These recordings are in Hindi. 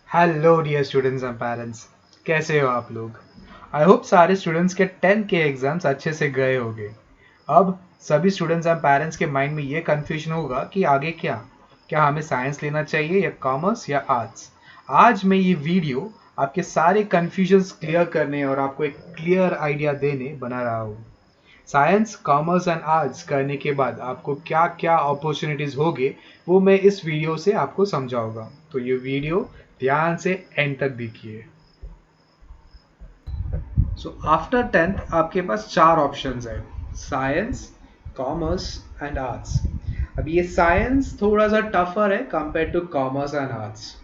Hello dear students and parents, कैसे हो आप लोग। आई होप सारे स्टूडेंट्स के 10 के एग्जाम्स अच्छे से गए होंगे। अब सभी स्टूडेंट्स एंड पेरेंट्स के माइंड में ये कन्फ्यूजन होगा कि आगे क्या क्या हमें साइंस लेना चाहिए या कॉमर्स या आर्ट्स। आज मैं ये वीडियो आपके सारे कन्फ्यूजन्स क्लियर करने और आपको एक क्लियर आइडिया देने बना रहा हूँ। साइंस कॉमर्स एंड आर्ट्स करने के बाद आपको क्या क्या अपॉर्चुनिटीज होंगे वो मैं इस वीडियो से आपको समझाऊंगा, तो ये वीडियो ध्यान से एंड तक देखिए। सो आफ्टर 10th आपके पास चार ऑप्शंस है, साइंस, कॉमर्स एंड आर्ट्स। अब ये साइंस थोड़ा सा टफर है compare to commerce and arts,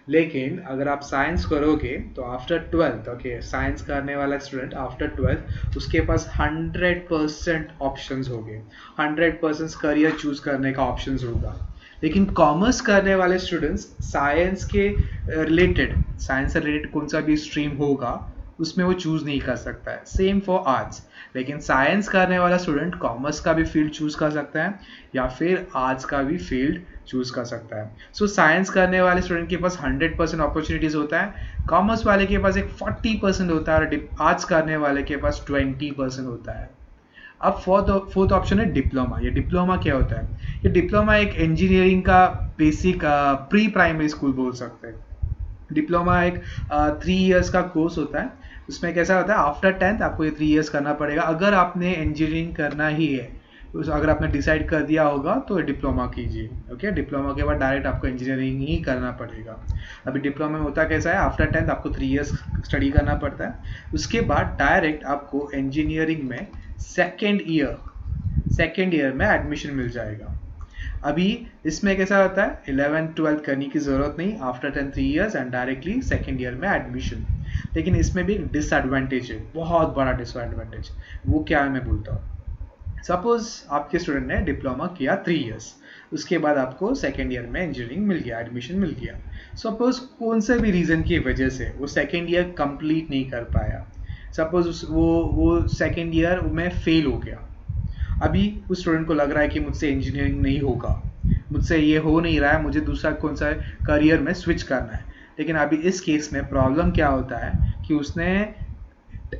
लेकिन अगर आप साइंस करोगे तो आफ्टर 12th, ओके, साइंस करने वाला स्टूडेंट आफ्टर 12th उसके पास 100% ऑप्शंस होंगे, 100% करियर चूज करने का ऑप्शंस होगा। लेकिन कॉमर्स करने वाले स्टूडेंट्स साइंस के रिलेटेड, साइंस से रिलेटेड कौन सा भी स्ट्रीम होगा उसमें वो चूज नहीं कर सकता है। सेम फॉर आर्ट्स, लेकिन साइंस करने वाला स्टूडेंट कॉमर्स का भी फील्ड चूज कर सकता है या फिर आर्ट्स का भी फील्ड चूज कर सकता है। सो साइंस करने वाले स्टूडेंट के पास 100% अपॉर्चुनिटीज होता है, कॉमर्स वाले के पास एक 40% होता है और आर्ट्स करने वाले के पास 20% होता है। अब फोर्थ ऑप्शन है डिप्लोमा। ये डिप्लोमा क्या होता है? ये डिप्लोमा एक इंजीनियरिंग का बेसिक प्री प्राइमरी स्कूल बोल सकते हैं। डिप्लोमा एक 3 इयर्स का कोर्स होता है। उसमें कैसा होता है, आफ्टर 10th आपको ये 3 इयर्स करना पड़ेगा अगर आपने इंजीनियरिंग करना ही है। अगर आपने डिसाइड कर दिया होगा तो डिप्लोमा कीजिए। ओके, डिप्लोमा के बाद डायरेक्ट आपको इंजीनियरिंग ही करना पड़ेगा। अभी डिप्लोमा में होता कैसा है, आफ्टर 10th आपको 3 इयर्स स्टडी करना पड़ता है। उसके बाद डायरेक्ट आपको इंजीनियरिंग में सेकेंड ईयर में एडमिशन मिल जाएगा। अभी इसमें कैसा होता है, 11th-12th करने की जरूरत नहीं, after 10 3 years and directly second year में एडमिशन। लेकिन इसमें भी एक डिसएडवांटेज है, बहुत बड़ा डिसएडवांटेज। वो क्या है मैं बोलता हूँ। सपोज आपके स्टूडेंट ने डिप्लोमा किया 3 इयर्स, उसके बाद आपको सेकेंड ईयर में इंजीनियरिंग मिल गया, एडमिशन मिल गया। सपोज कौन से भी रीजन की वजह से वो सेकेंड ईयर कंप्लीट नहीं कर पाया, सपोज वो सेकेंड ईयर में फेल हो गया। अभी उस स्टूडेंट को लग रहा है कि मुझसे इंजीनियरिंग नहीं होगा, मुझसे ये हो नहीं रहा है, मुझे दूसरा कौन सा करियर में स्विच करना है। लेकिन अभी इस केस में प्रॉब्लम क्या होता है कि उसने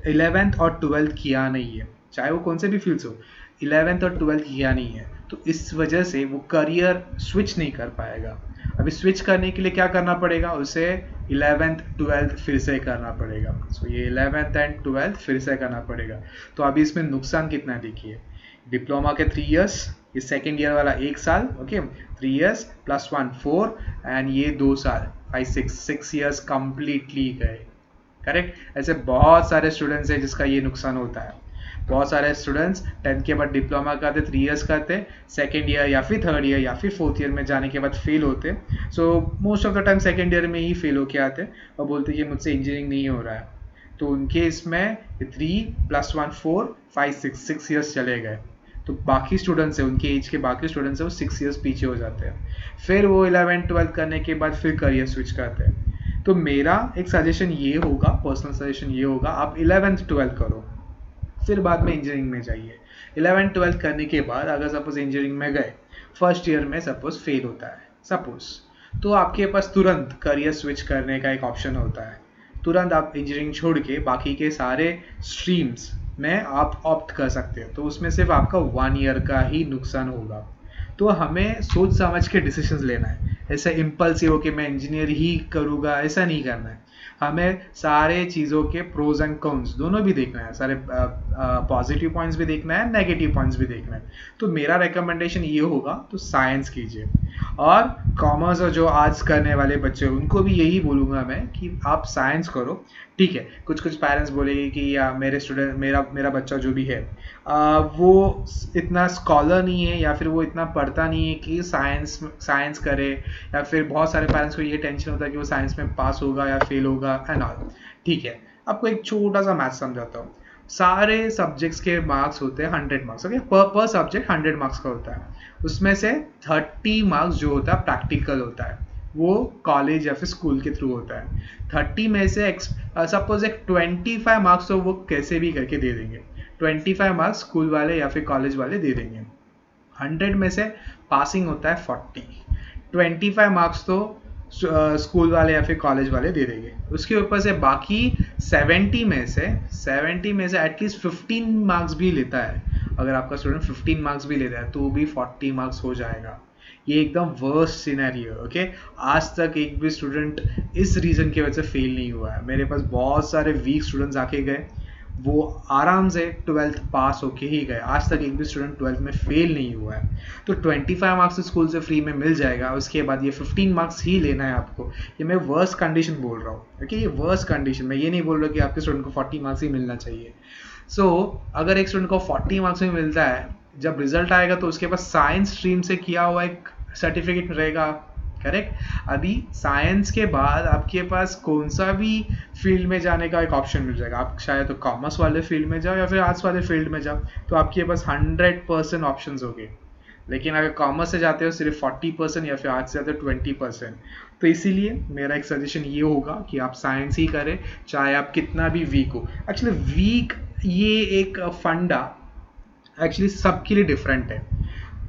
11th और 12th किया नहीं है, चाहे वो कौन से भी फील्ड्स हो, 11th और 12th किया नहीं है, तो इस वजह से वो करियर स्विच नहीं कर पाएगा। अभी स्विच करने के लिए क्या करना पड़ेगा, उसे 11th 12th फिर से करना पड़ेगा। सो ये 11th एंड 12th फिर से करना पड़ेगा। तो अभी इसमें नुकसान कितना है देखिए, डिप्लोमा के 3 इयर्स, ये सेकेंड ईयर वाला 1 साल, ओके, 3 इयर्स प्लस 1 4 एंड ये 2 साल 5 6 इयर्स कंप्लीटली गए। करेक्ट। ऐसे बहुत सारे स्टूडेंट्स हैं जिसका ये नुकसान होता है। बहुत सारे स्टूडेंट्स 10th के बाद डिप्लोमा करते, 3 इयर्स करते, सेकेंड ईयर या फिर थर्ड ईयर या फिर फोर्थ ईयर में जाने के बाद फेल होते। So most of the time second year में ही फेल होके आते और बोलते कि मुझसे इंजीनियरिंग नहीं हो रहा है। तो उनके इसमें 3 + 1 4 5 6 इयर्स चले गए। तो बाकी स्टूडेंट्स है, उनके एज के बाकी स्टूडेंट्स है, वो 6 इयर्स पीछे हो जाते हैं। फिर वो 11th-12th करने के बाद फिर करियर स्विच करते हैं। तो मेरा एक सजेशन ये होगा, पर्सनल सजेशन ये होगा, आप 11th-12th करो, फिर बाद में इंजीनियरिंग में जाइए। 11th-12th करने के बाद अगर सपोज इंजीनियरिंग में गए, फर्स्ट ईयर में सपोज फेल होता है सपोज, तो आपके पास तुरंत करियर स्विच करने का एक ऑप्शन होता है। तुरंत आप इंजीनियरिंग छोड़ के बाकी के सारे स्ट्रीम्स में आप ऑप्ट कर सकते हो। तो उसमें सिर्फ आपका 1 ईयर का ही नुकसान होगा। तो हमें सोच समझ के डिसीजंस लेना है, ऐसे इम्पल्सिव हो कि मैं इंजीनियर ही करूँगा ऐसा नहीं करना है। हमें सारे चीज़ों के प्रोज एंड कॉन्स दोनों भी देखना है, सारे पॉजिटिव पॉइंट्स भी देखना है, नेगेटिव पॉइंट्स भी देखना है। तो मेरा रिकमेंडेशन ये होगा, तो साइंस कीजिए। और कॉमर्स और जो आर्ट्स करने वाले बच्चे उनको भी यही बोलूँगा मैं कि आप साइंस करो। ठीक है, कुछ पेरेंट्स बोलेंगे कि या मेरे स्टूडेंट, मेरा बच्चा जो भी है वो इतना स्कॉलर नहीं है या फिर वो इतना पढ़ता नहीं है कि साइंस करे, या फिर बहुत सारे पेरेंट्स को ये टेंशन होता है कि वो साइंस में पास होगा या फेल होगा एंड ऑल। ठीक है, आपको एक छोटा सा मैथ समझाता हूँ। सारे सब्जेक्ट्स के मार्क्स होते हैं 100 मार्क्स, ओके, पर सब्जेक्ट 100 मार्क्स का होता है। उसमें से 30 मार्क्स जो होता है प्रैक्टिकल होता है, वो कॉलेज या फिर स्कूल के थ्रू होता है। 30 में से सपोज एक 25 मार्क्स तो वो कैसे भी करके दे देंगे, 25 मार्क्स स्कूल वाले या फिर कॉलेज वाले दे देंगे। 100 में से पासिंग होता है 40, 25 मार्क्स तो स्कूल वाले या फिर कॉलेज वाले दे देंगे। उसके ऊपर से बाकी 70 में से एटलीस्ट 15 मार्क्स भी लेता है, अगर आपका स्टूडेंट 15 मार्क्स भी लेता है तो भी 40 मार्क्स हो जाएगा। ये एकदम वर्स्ट सिनेरियो, ओके। आज तक एक भी स्टूडेंट इस रीजन की वजह से फेल नहीं हुआ है। मेरे पास बहुत सारे वीक स्टूडेंट्स आके गए, वो आराम से 12th पास होके ही गए। आज तक एक भी स्टूडेंट 12th में फेल नहीं हुआ है। तो 25 मार्क्स स्कूल से फ्री में मिल जाएगा, उसके बाद ये 15 मार्क्स ही लेना है आपको। ये मैं वर्स्ट कंडीशन बोल रहा हूँ, ओके। ये वर्स्ट कंडीशन, मैं ये नहीं बोल रहा कि आपके स्टूडेंट को 40 मार्क्स ही मिलना चाहिए। सो अगर एक स्टूडेंट को 40 मार्क्स में मिलता है, जब रिजल्ट आएगा तो उसके पास साइंस स्ट्रीम से किया हुआ एक सर्टिफिकेट रहेगा, करेक्ट। अभी साइंस के बाद आपके पास कौन सा भी फील्ड में जाने का एक ऑप्शन मिल जाएगा। आप शायद तो कॉमर्स वाले फील्ड में जाओ या फिर आर्ट्स वाले फील्ड में जाओ, तो आपके पास 100% ऑप्शन होंगे। लेकिन अगर कॉमर्स से जाते हो सिर्फ 40% या फिर आर्ट्स से जाते हो 20%। तो इसीलिए मेरा एक सजेशन ये होगा कि आप साइंस ही करें, चाहे आप कितना भी वीक हो। एक्चुअली वीक ये एक फंडा एक्चुअली सबके लिए डिफरेंट है।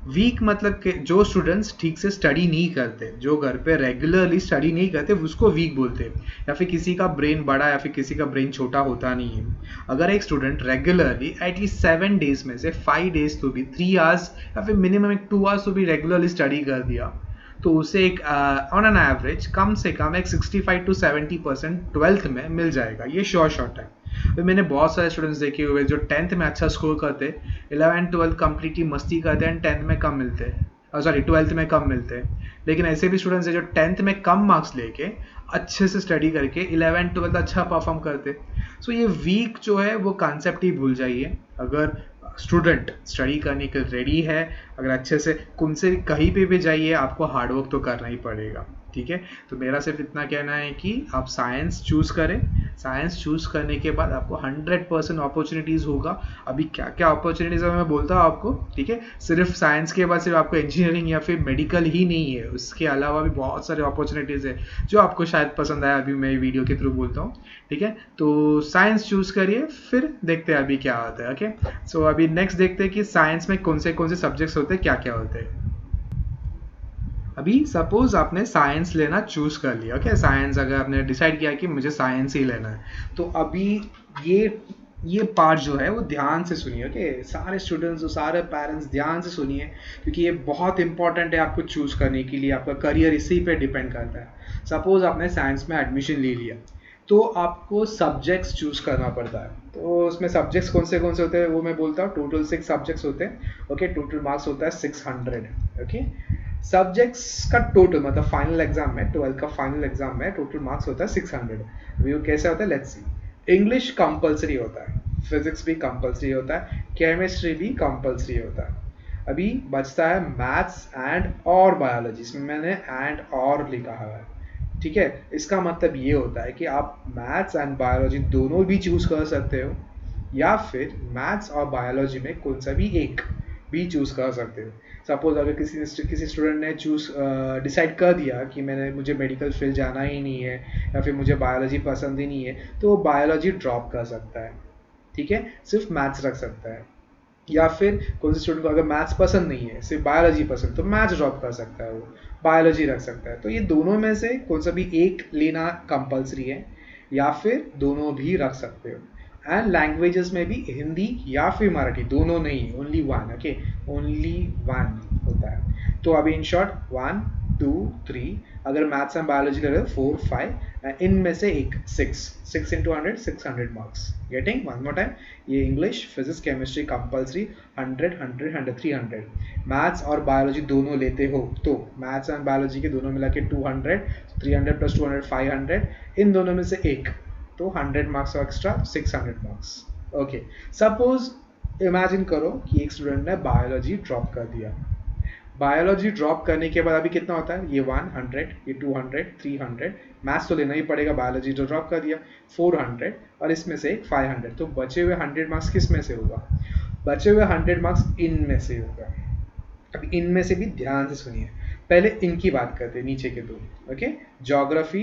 वीक मतलब कि जो स्टूडेंट्स ठीक से स्टडी नहीं करते, जो घर पे रेगुलरली स्टडी नहीं करते, उसको वीक बोलते हैं। या फिर किसी का ब्रेन बड़ा या फिर किसी का ब्रेन छोटा होता नहीं है। अगर एक स्टूडेंट रेगुलरली एटलीस्ट 7 डेज में से 5 डेज तो भी 3 आवर्स या फिर मिनिमम 2 आवर्स तो भी रेगुलरली स्टडी कर दिया, तो उसे एक ऑन एन एवरेज कम से कम एक 65 to 70% 12th में मिल जाएगा। ये श्योर शॉट है। तो मैंने बहुत सारे स्टूडेंट्स देखे हुए जो 10th में अच्छा स्कोर करते, 11 12 कंप्लीटली मस्ती करते हैं, 10th में कम मिलते हैं, सॉरी 12th में कम मिलते हैं। लेकिन ऐसे भी स्टूडेंट्स हैं जो 10th में कम मार्क्स लेके अच्छे से स्टडी करके 11 12 अच्छा परफॉर्म करते। सो ये वीक जो है वो कॉन्सेप्ट ही भूल जाइए। अगर स्टूडेंट स्टडी करने के रेडी है, अगर अच्छे से कौन से कहीं पे भी जाइए, आपको हार्डवर्क तो करना ही पड़ेगा, ठीक है। तो मेरा सिर्फ इतना कहना है कि आप साइंस चूज करें। साइंस चूज करने के बाद आपको 100% अपॉर्चुनिटीज होगा। अभी क्या क्या अपॉर्चुनिटीज है मैं बोलता हूँ आपको, ठीक है। सिर्फ साइंस के बाद सिर्फ आपको इंजीनियरिंग या फिर मेडिकल ही नहीं है, उसके अलावा भी बहुत सारे अपॉर्चुनिटीज है जो आपको शायद पसंद आया, अभी मैं वीडियो के थ्रू बोलता हूँ, ठीक है। तो साइंस चूज करिए, फिर देखते हैं अभी क्या होता है, ओके। सो अभी नेक्स्ट देखते हैं कि साइंस में कौन से सब्जेक्ट्स होते हैं, क्या क्या होते हैं। अभी सपोज आपने साइंस लेना चूज कर लिया, ओके। साइंस अगर आपने डिसाइड किया कि मुझे साइंस ही लेना है, तो अभी ये पार्ट जो है वो ध्यान से सुनिए, ओके। सारे स्टूडेंट्स, सारे पेरेंट्स ध्यान से सुनिए, क्योंकि ये बहुत इंपॉर्टेंट है आपको चूज करने के लिए। आपका करियर इसी पे डिपेंड करता है। सपोज आपने साइंस में एडमिशन ले लिया, तो आपको सब्जेक्ट्स चूज करना पड़ता है। तो उसमें सब्जेक्ट्स कौन से होते हैं वो मैं बोलता हूँ। टोटल 6 सब्जेक्ट्स होते हैं, ओके। टोटल मार्क्स होता है 600, ओके। सब्जेक्ट्स का टोटल मतलब फाइनल एग्जाम में, 12th का फाइनल एग्जाम में टोटल मार्क्स होता है 600। व्यू कैसे होता है, लेट्स सी। इंग्लिश कंपलसरी होता है, फिजिक्स भी कंपलसरी होता है, केमिस्ट्री भी कंपलसरी होता है। अभी बचता है मैथ्स एंड और बायोलॉजी। इसमें मैंने एंड और लिखा हुआ है, ठीक है। इसका मतलब ये होता है कि आप मैथ्स एंड बायोलॉजी दोनों भी चूज कर सकते हो, या फिर मैथ्स और बायोलॉजी में कौन सा भी एक भी चूज कर सकते हो। सपोज अगर किसी स्टूडेंट ने डिसाइड कर दिया कि मुझे मेडिकल फील्ड जाना ही नहीं है, या फिर मुझे बायोलॉजी पसंद ही नहीं है, तो वो बायोलॉजी ड्रॉप कर सकता है, ठीक है। सिर्फ मैथ्स रख सकता है। या फिर कौन से स्टूडेंट को अगर मैथ्स पसंद नहीं है, सिर्फ बायोलॉजी पसंद, तो मैथ्स ड्रॉप कर सकता है, वो बायोलॉजी रख सकता है। तो ये दोनों में से कौन सा भी एक लेना कंपलसरी है, या फिर दोनों भी रख सकते हो। एंड लैंग्वेजेस में भी हिंदी या फिर मराठी, दोनों नहीं, only one, okay. Only one होता है। तो अभी इन शॉर्ट 1 2 3, अगर मैथ्स एंड बायोलॉजी ले रहे हो 4 5, इनमें से एक 6 into 100 600 marks. Getting one more time, ये English physics chemistry compulsory 100 100 100 300। Maths और बायोलॉजी दोनों लेते हो तो मैथ्स एंड बायोलॉजी के दोनों मिला के 200, 300 + 200 500। इन दोनों में से एक, तो 100 marks extra 600 marks, okay. Suppose imagine करो कि एक स्टूडेंट ने बायोलॉजी ड्रॉप कर दिया। बायोलॉजी ड्रॉप करने के बाद अभी कितना होता है, ये 100, ये 200 300। मैथ्स तो लेना ही पड़ेगा, बायोलॉजी तो ड्रॉप कर दिया 400, और इसमें से 500। तो बचे हुए 100 मार्क्स किस में से होगा, बचे हुए 100 मार्क्स इनमें से होगा। अब इनमें से भी ध्यान से सुनिए, पहले इनकी बात करते हैं, नीचे के दो, ओके। ज्योग्राफी,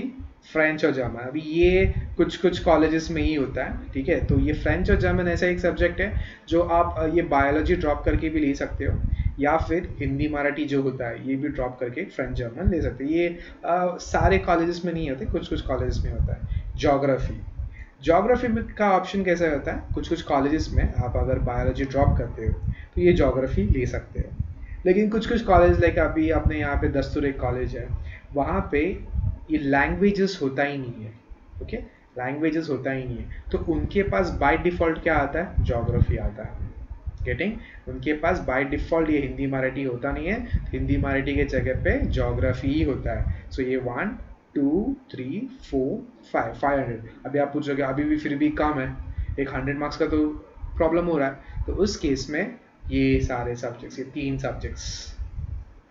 फ्रेंच और जर्मन। अभी ये कुछ कॉलेजेस में ही होता है, ठीक है। तो ये फ्रेंच और जर्मन ऐसा एक सब्जेक्ट है जो आप ये बायोलॉजी ड्रॉप करके भी ले सकते हो, या फिर हिंदी मराठी जो होता है ये भी ड्रॉप करके फ्रेंच जर्मन ले सकते हैं। ये सारे कॉलेजेस में नहीं होते, कुछ कुछ कॉलेजेस में होता है। ज्योग्राफी में का ऑप्शन कैसा होता है, कुछ कुछ कॉलेजेस में आप अगर बायोलॉजी ड्रॉप करते हो तो ये ज्योग्राफी ले सकते हो। लेकिन कुछ कुछ कॉलेज लाइक अभी अपने यहाँ पे दस्तूर एक कॉलेज है, वहाँ पे ये लैंग्वेजेस होता ही नहीं है। ओके, लैंग्वेजेस होता ही नहीं है, तो उनके पास बाय डिफॉल्ट क्या आता है, ज्योग्राफी आता है। गेटिंग, उनके पास बाय डिफॉल्ट ये हिंदी मराठी होता नहीं है, हिंदी मराठी के जगह पे ज्योग्राफी ही होता है। सो ये 1 2 3 4 5 500। अभी आप पूछोगे अभी भी फिर भी कम है, एक 100 मार्क्स का तो प्रॉब्लम हो रहा है। तो उस केस में ये सारे सब्जेक्ट्स, ये 3 सब्जेक्ट्स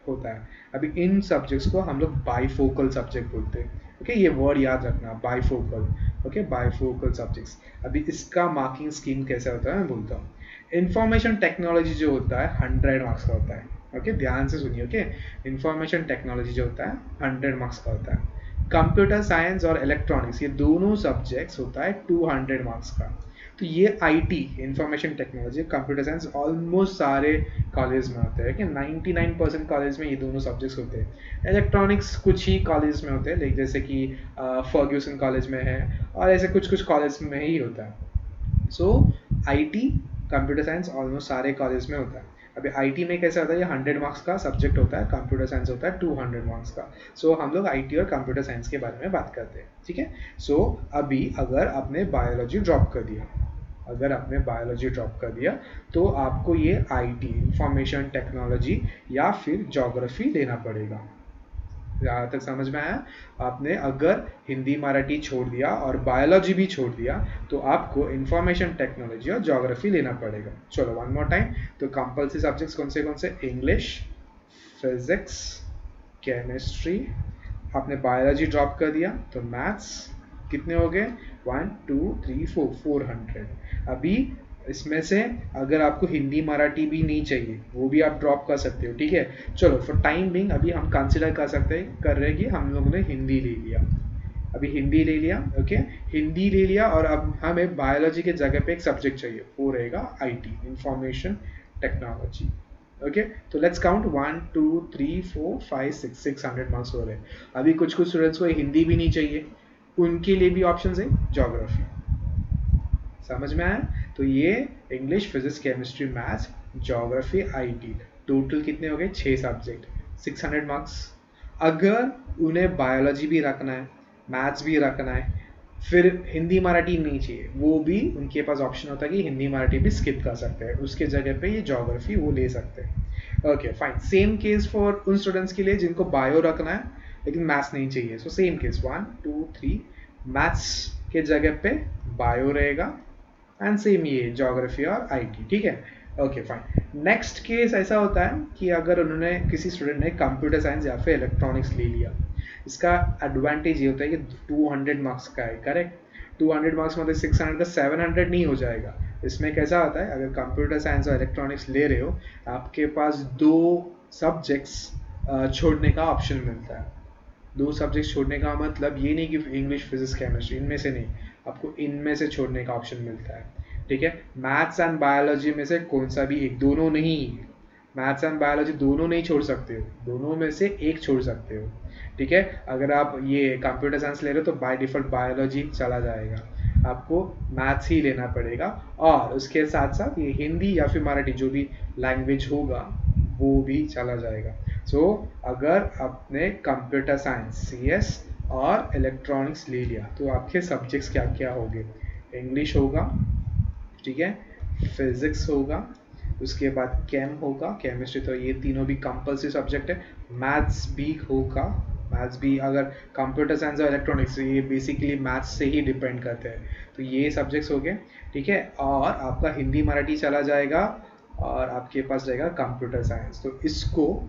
होता है। अभी इन सब्जेक्ट्स को हम लोग बाइफोकल सब्जेक्ट बोलते हैं। ओके, ये वर्ड याद रखना, बाइफोकल। Okay, bifocal subjects. अभी इसका मार्किंग स्कीम कैसे होता है मैं बोलता हूँ। इंफॉर्मेशन टेक्नोलॉजी जो होता है 100 मार्क्स का होता है। ओके, ध्यान से सुनिए। ओके, इंफॉर्मेशन टेक्नोलॉजी जो होता है 100 मार्क्स का होता है। कंप्यूटर साइंस और इलेक्ट्रॉनिक्स, ये दोनों सब्जेक्ट्स होता है 200 मार्क्स का। तो ये IT, information technology, computer science almost सारे कॉलेज में होते हैं कि 99% कॉलेज में ये दोनों सब्जेक्ट्स होते हैं। इलेक्ट्रॉनिक्स कुछ ही कॉलेज में होते हैं, लाइक जैसे कि फर्ग्यूसन कॉलेज में है, और ऐसे कुछ कुछ कॉलेज में ही होता है। सो आईटी, कंप्यूटर साइंस ऑलमोस्ट सारे कॉलेज में होता है। अभी आईटी में कैसा होता है, ये 100 मार्क्स का सब्जेक्ट होता है, कंप्यूटर साइंस होता है 200 मार्क्स का। सो हम लोग आईटी और कंप्यूटर साइंस के बारे में बात करते हैं, ठीक है। सो अभी अगर आपने बायोलॉजी ड्रॉप कर दिया, तो आपको ये आईटी, इंफॉर्मेशन टेक्नोलॉजी या फिर ज्योग्राफी लेना पड़ेगा। यहाँ तक समझ में आया? आपने अगर हिंदी मराठी छोड़ दिया और बायोलॉजी भी छोड़ दिया तो आपको इंफॉर्मेशन टेक्नोलॉजी और ज्योग्राफी लेना पड़ेगा। चलो वन मोर टाइम। तो कंपल्सरी सब्जेक्ट्स कौन से? English, physics, chemistry. आपने बायोलॉजी ड्रॉप कर दिया तो मैथ्स। कितने हो गए? 1 2 3 4 400। अभी इसमें से अगर आपको हिंदी मराठी भी नहीं चाहिए वो भी आप ड्रॉप कर सकते हो, ठीक है। चलो फॉर टाइम बिंग अभी हम कंसिडर कर रहे हैं कि हम लोगों ने हिंदी ले लिया। अभी हिंदी ले लिया, ओके, हिंदी ले लिया, और अब हमें बायोलॉजी के जगह पे एक सब्जेक्ट चाहिए, वो रहेगा आईटी, इंफॉर्मेशन टेक्नोलॉजी। ओके, तो लेट्स काउंट 1 2 3 4 5 6 600 मार्क्स हो रहे हैं। अभी कुछ कुछ स्टूडेंट्स को हिंदी भी नहीं चाहिए, उनके लिए भी ऑप्शन है ज्योग्राफी। समझ में आया? तो ये English, physics, chemistry, maths, geography, IT, total कितने हो गए? 6 सब्जेक्ट, 600 मार्क्स। अगर उन्हें बायोलॉजी भी रखना है, मैथ्स भी रखना है, फिर हिंदी मराठी नहीं चाहिए, वो भी उनके पास ऑप्शन होता है कि हिंदी मराठी भी स्किप कर सकते हैं, उसके जगह पे ये ज्योग्राफी वो ले सकते हैं। Okay fine, same case for उन स्टूडेंट्स के लिए जिनको बायो रखना है लेकिन मैथ्स नहीं चाहिए। सो सेम केस 1 2 3, मैथ्स के जगह पे बायो रहेगा, एंड सेम ये ज्योग्राफी और आईटी, ठीक है। Okay fine. नेक्स्ट केस ऐसा होता है कि अगर उन्होंने, किसी स्टूडेंट ने कंप्यूटर साइंस या फिर इलेक्ट्रॉनिक्स ले लिया, इसका एडवांटेज ये होता है कि 200 मार्क्स का है, करेक्ट। 200 मार्क्स मतलब 600 का 700 नहीं हो जाएगा। इसमें कैसा होता है, अगर कंप्यूटर साइंस और इलेक्ट्रॉनिक्स ले रहे हो, आपके पास 2 सब्जेक्ट्स छोड़ने का ऑप्शन मिलता है। 2 सब्जेक्ट छोड़ने का मतलब ये नहीं कि इंग्लिश, फिजिक्स, केमिस्ट्री, इनमें से नहीं, आपको इनमें से छोड़ने का ऑप्शन मिलता है, ठीक है। मैथ्स एंड बायोलॉजी में से कौन सा भी एक, दोनों नहीं, मैथ्स एंड बायोलॉजी दोनों नहीं छोड़ सकते हो, दोनों में से एक छोड़ सकते हो, ठीक है। अगर आप ये कंप्यूटर साइंस ले रहे हो तो बाय डिफॉल्ट बायोलॉजी चला जाएगा, आपको मैथ्स ही लेना पड़ेगा, और उसके साथ साथ ये हिंदी या फिर मराठी जो भी लैंग्वेज होगा वो भी चला जाएगा। सो अगर आपने कंप्यूटर साइंस, सीएस और इलेक्ट्रॉनिक्स ले लिया तो आपके सब्जेक्ट्स क्या क्या होंगे? इंग्लिश होगा, ठीक है, फिजिक्स होगा, उसके बाद केम होगा, केमिस्ट्री, तो ये तीनों भी कंपल्सरी सब्जेक्ट है। मैथ्स भी होगा, मैथ्स भी, अगर कंप्यूटर साइंस और इलेक्ट्रॉनिक्स, ये बेसिकली मैथ्स से ही डिपेंड करते हैं, तो ये सब्जेक्ट्स हो गए, ठीक है। और आपका हिंदी मराठी चला जाएगा और आपके पास रहेगा कंप्यूटर साइंस। तो इसको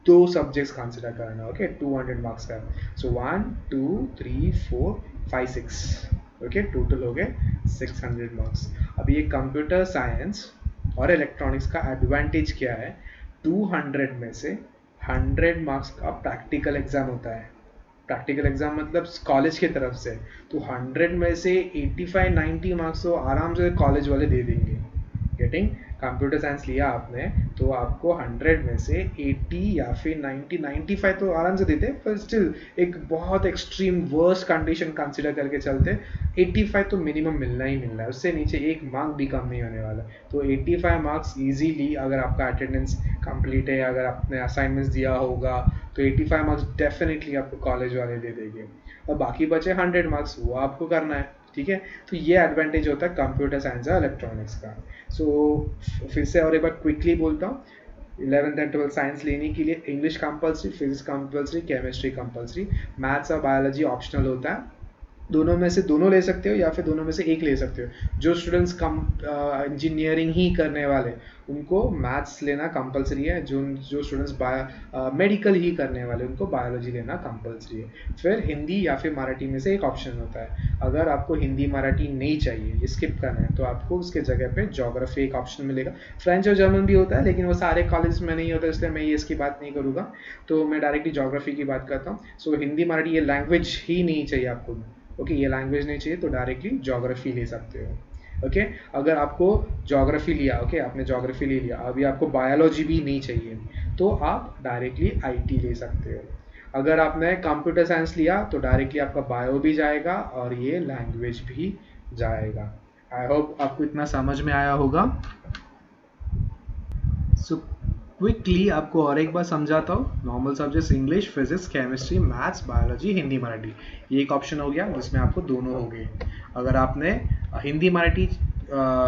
2 सब्जेक्ट्स कंसिडर करना, ओके, 200 मार्क्स का। सो 1 2 3 4 5 6, ओके, टोटल हो गए 600 मार्क्स। अब ये कंप्यूटर साइंस और इलेक्ट्रॉनिक्स का एडवांटेज क्या है? 200 में से 100 मार्क्स का प्रैक्टिकल एग्जाम होता है। प्रैक्टिकल एग्जाम मतलब कॉलेज की तरफ से, तो 100 में से 85-90 मार्क्स तो आराम से कॉलेज वाले दे देंगे, गेटिंग। कंप्यूटर साइंस लिया आपने तो आपको 100 में से 80 या फिर 90 95 तो आराम से देते, पर स्टिल एक बहुत एक्सट्रीम वर्स्ट कंडीशन कंसिडर करके चलते 85 तो मिनिमम मिलना ही मिलना है, उससे नीचे एक मार्क भी कम नहीं होने वाला। तो 85 मार्क्स इजीली, अगर आपका अटेंडेंस कंप्लीट है, अगर आपने असाइनमेंट्स दिया होगा तो 85 मार्क्स डेफिनेटली आपको कॉलेज वाले दे देंगे। और बाकी बचे 100 मार्क्स, वो आपको करना है, ठीक है। तो ये एडवांटेज होता है कंप्यूटर साइंस और इलेक्ट्रॉनिक्स का। सो फिर से और एक बार क्विकली बोलता हूँ, 11th एंड 12th साइंस लेने के लिए English compulsory, physics compulsory, chemistry compulsory, maths और बायोलॉजी ऑप्शनल होता है। दोनों में से दोनों ले सकते हो या फिर दोनों में से एक ले सकते हो। जो स्टूडेंट्स कम इंजीनियरिंग ही करने वाले उनको मैथ्स लेना कंपलसरी है, जो जो स्टूडेंट्स मेडिकल ही करने वाले उनको बायोलॉजी लेना कंपलसरी है। फिर हिंदी या फिर मराठी में से एक ऑप्शन होता है। अगर आपको हिंदी मराठी नहीं चाहिए, ये स्किप करना है, तो आपको उसके जगह पे ज्योग्राफी एक ऑप्शन मिलेगा। फ्रेंच और जर्मन भी होता है, लेकिन वो सारे कॉलेज में नहीं होता, इसलिए मैं ये इसकी बात नहीं करूँगा। तो मैं डायरेक्टली ज्योग्राफी की बात करता हूँ। सो हिंदी मराठी ये लैंग्वेज ही नहीं चाहिए आपको, ओके, ये लैंग्वेज नहीं चाहिए तो डायरेक्टली ज्योग्राफी ले सकते हो। ओके, अगर आपको ज्योग्राफी लिया, ओके, आपने ज्योग्राफी ले लिया, अभी आपको बायोलॉजी भी नहीं चाहिए तो आप डायरेक्टली आईटी ले सकते हो। अगर आपने कंप्यूटर साइंस लिया तो डायरेक्टली आपका बायो भी जाएगा और ये लैंग्वेज भी जाएगा। आई होप आपको इतना समझ में आया होगा। सो क्विकली आपको और एक बार समझाता हूँ। Normal subjects English, physics, chemistry, maths, biology, Hindi Marathi, ये एक ऑप्शन हो गया जिसमें आपको दोनों हो गए। अगर आपने हिंदी मराठी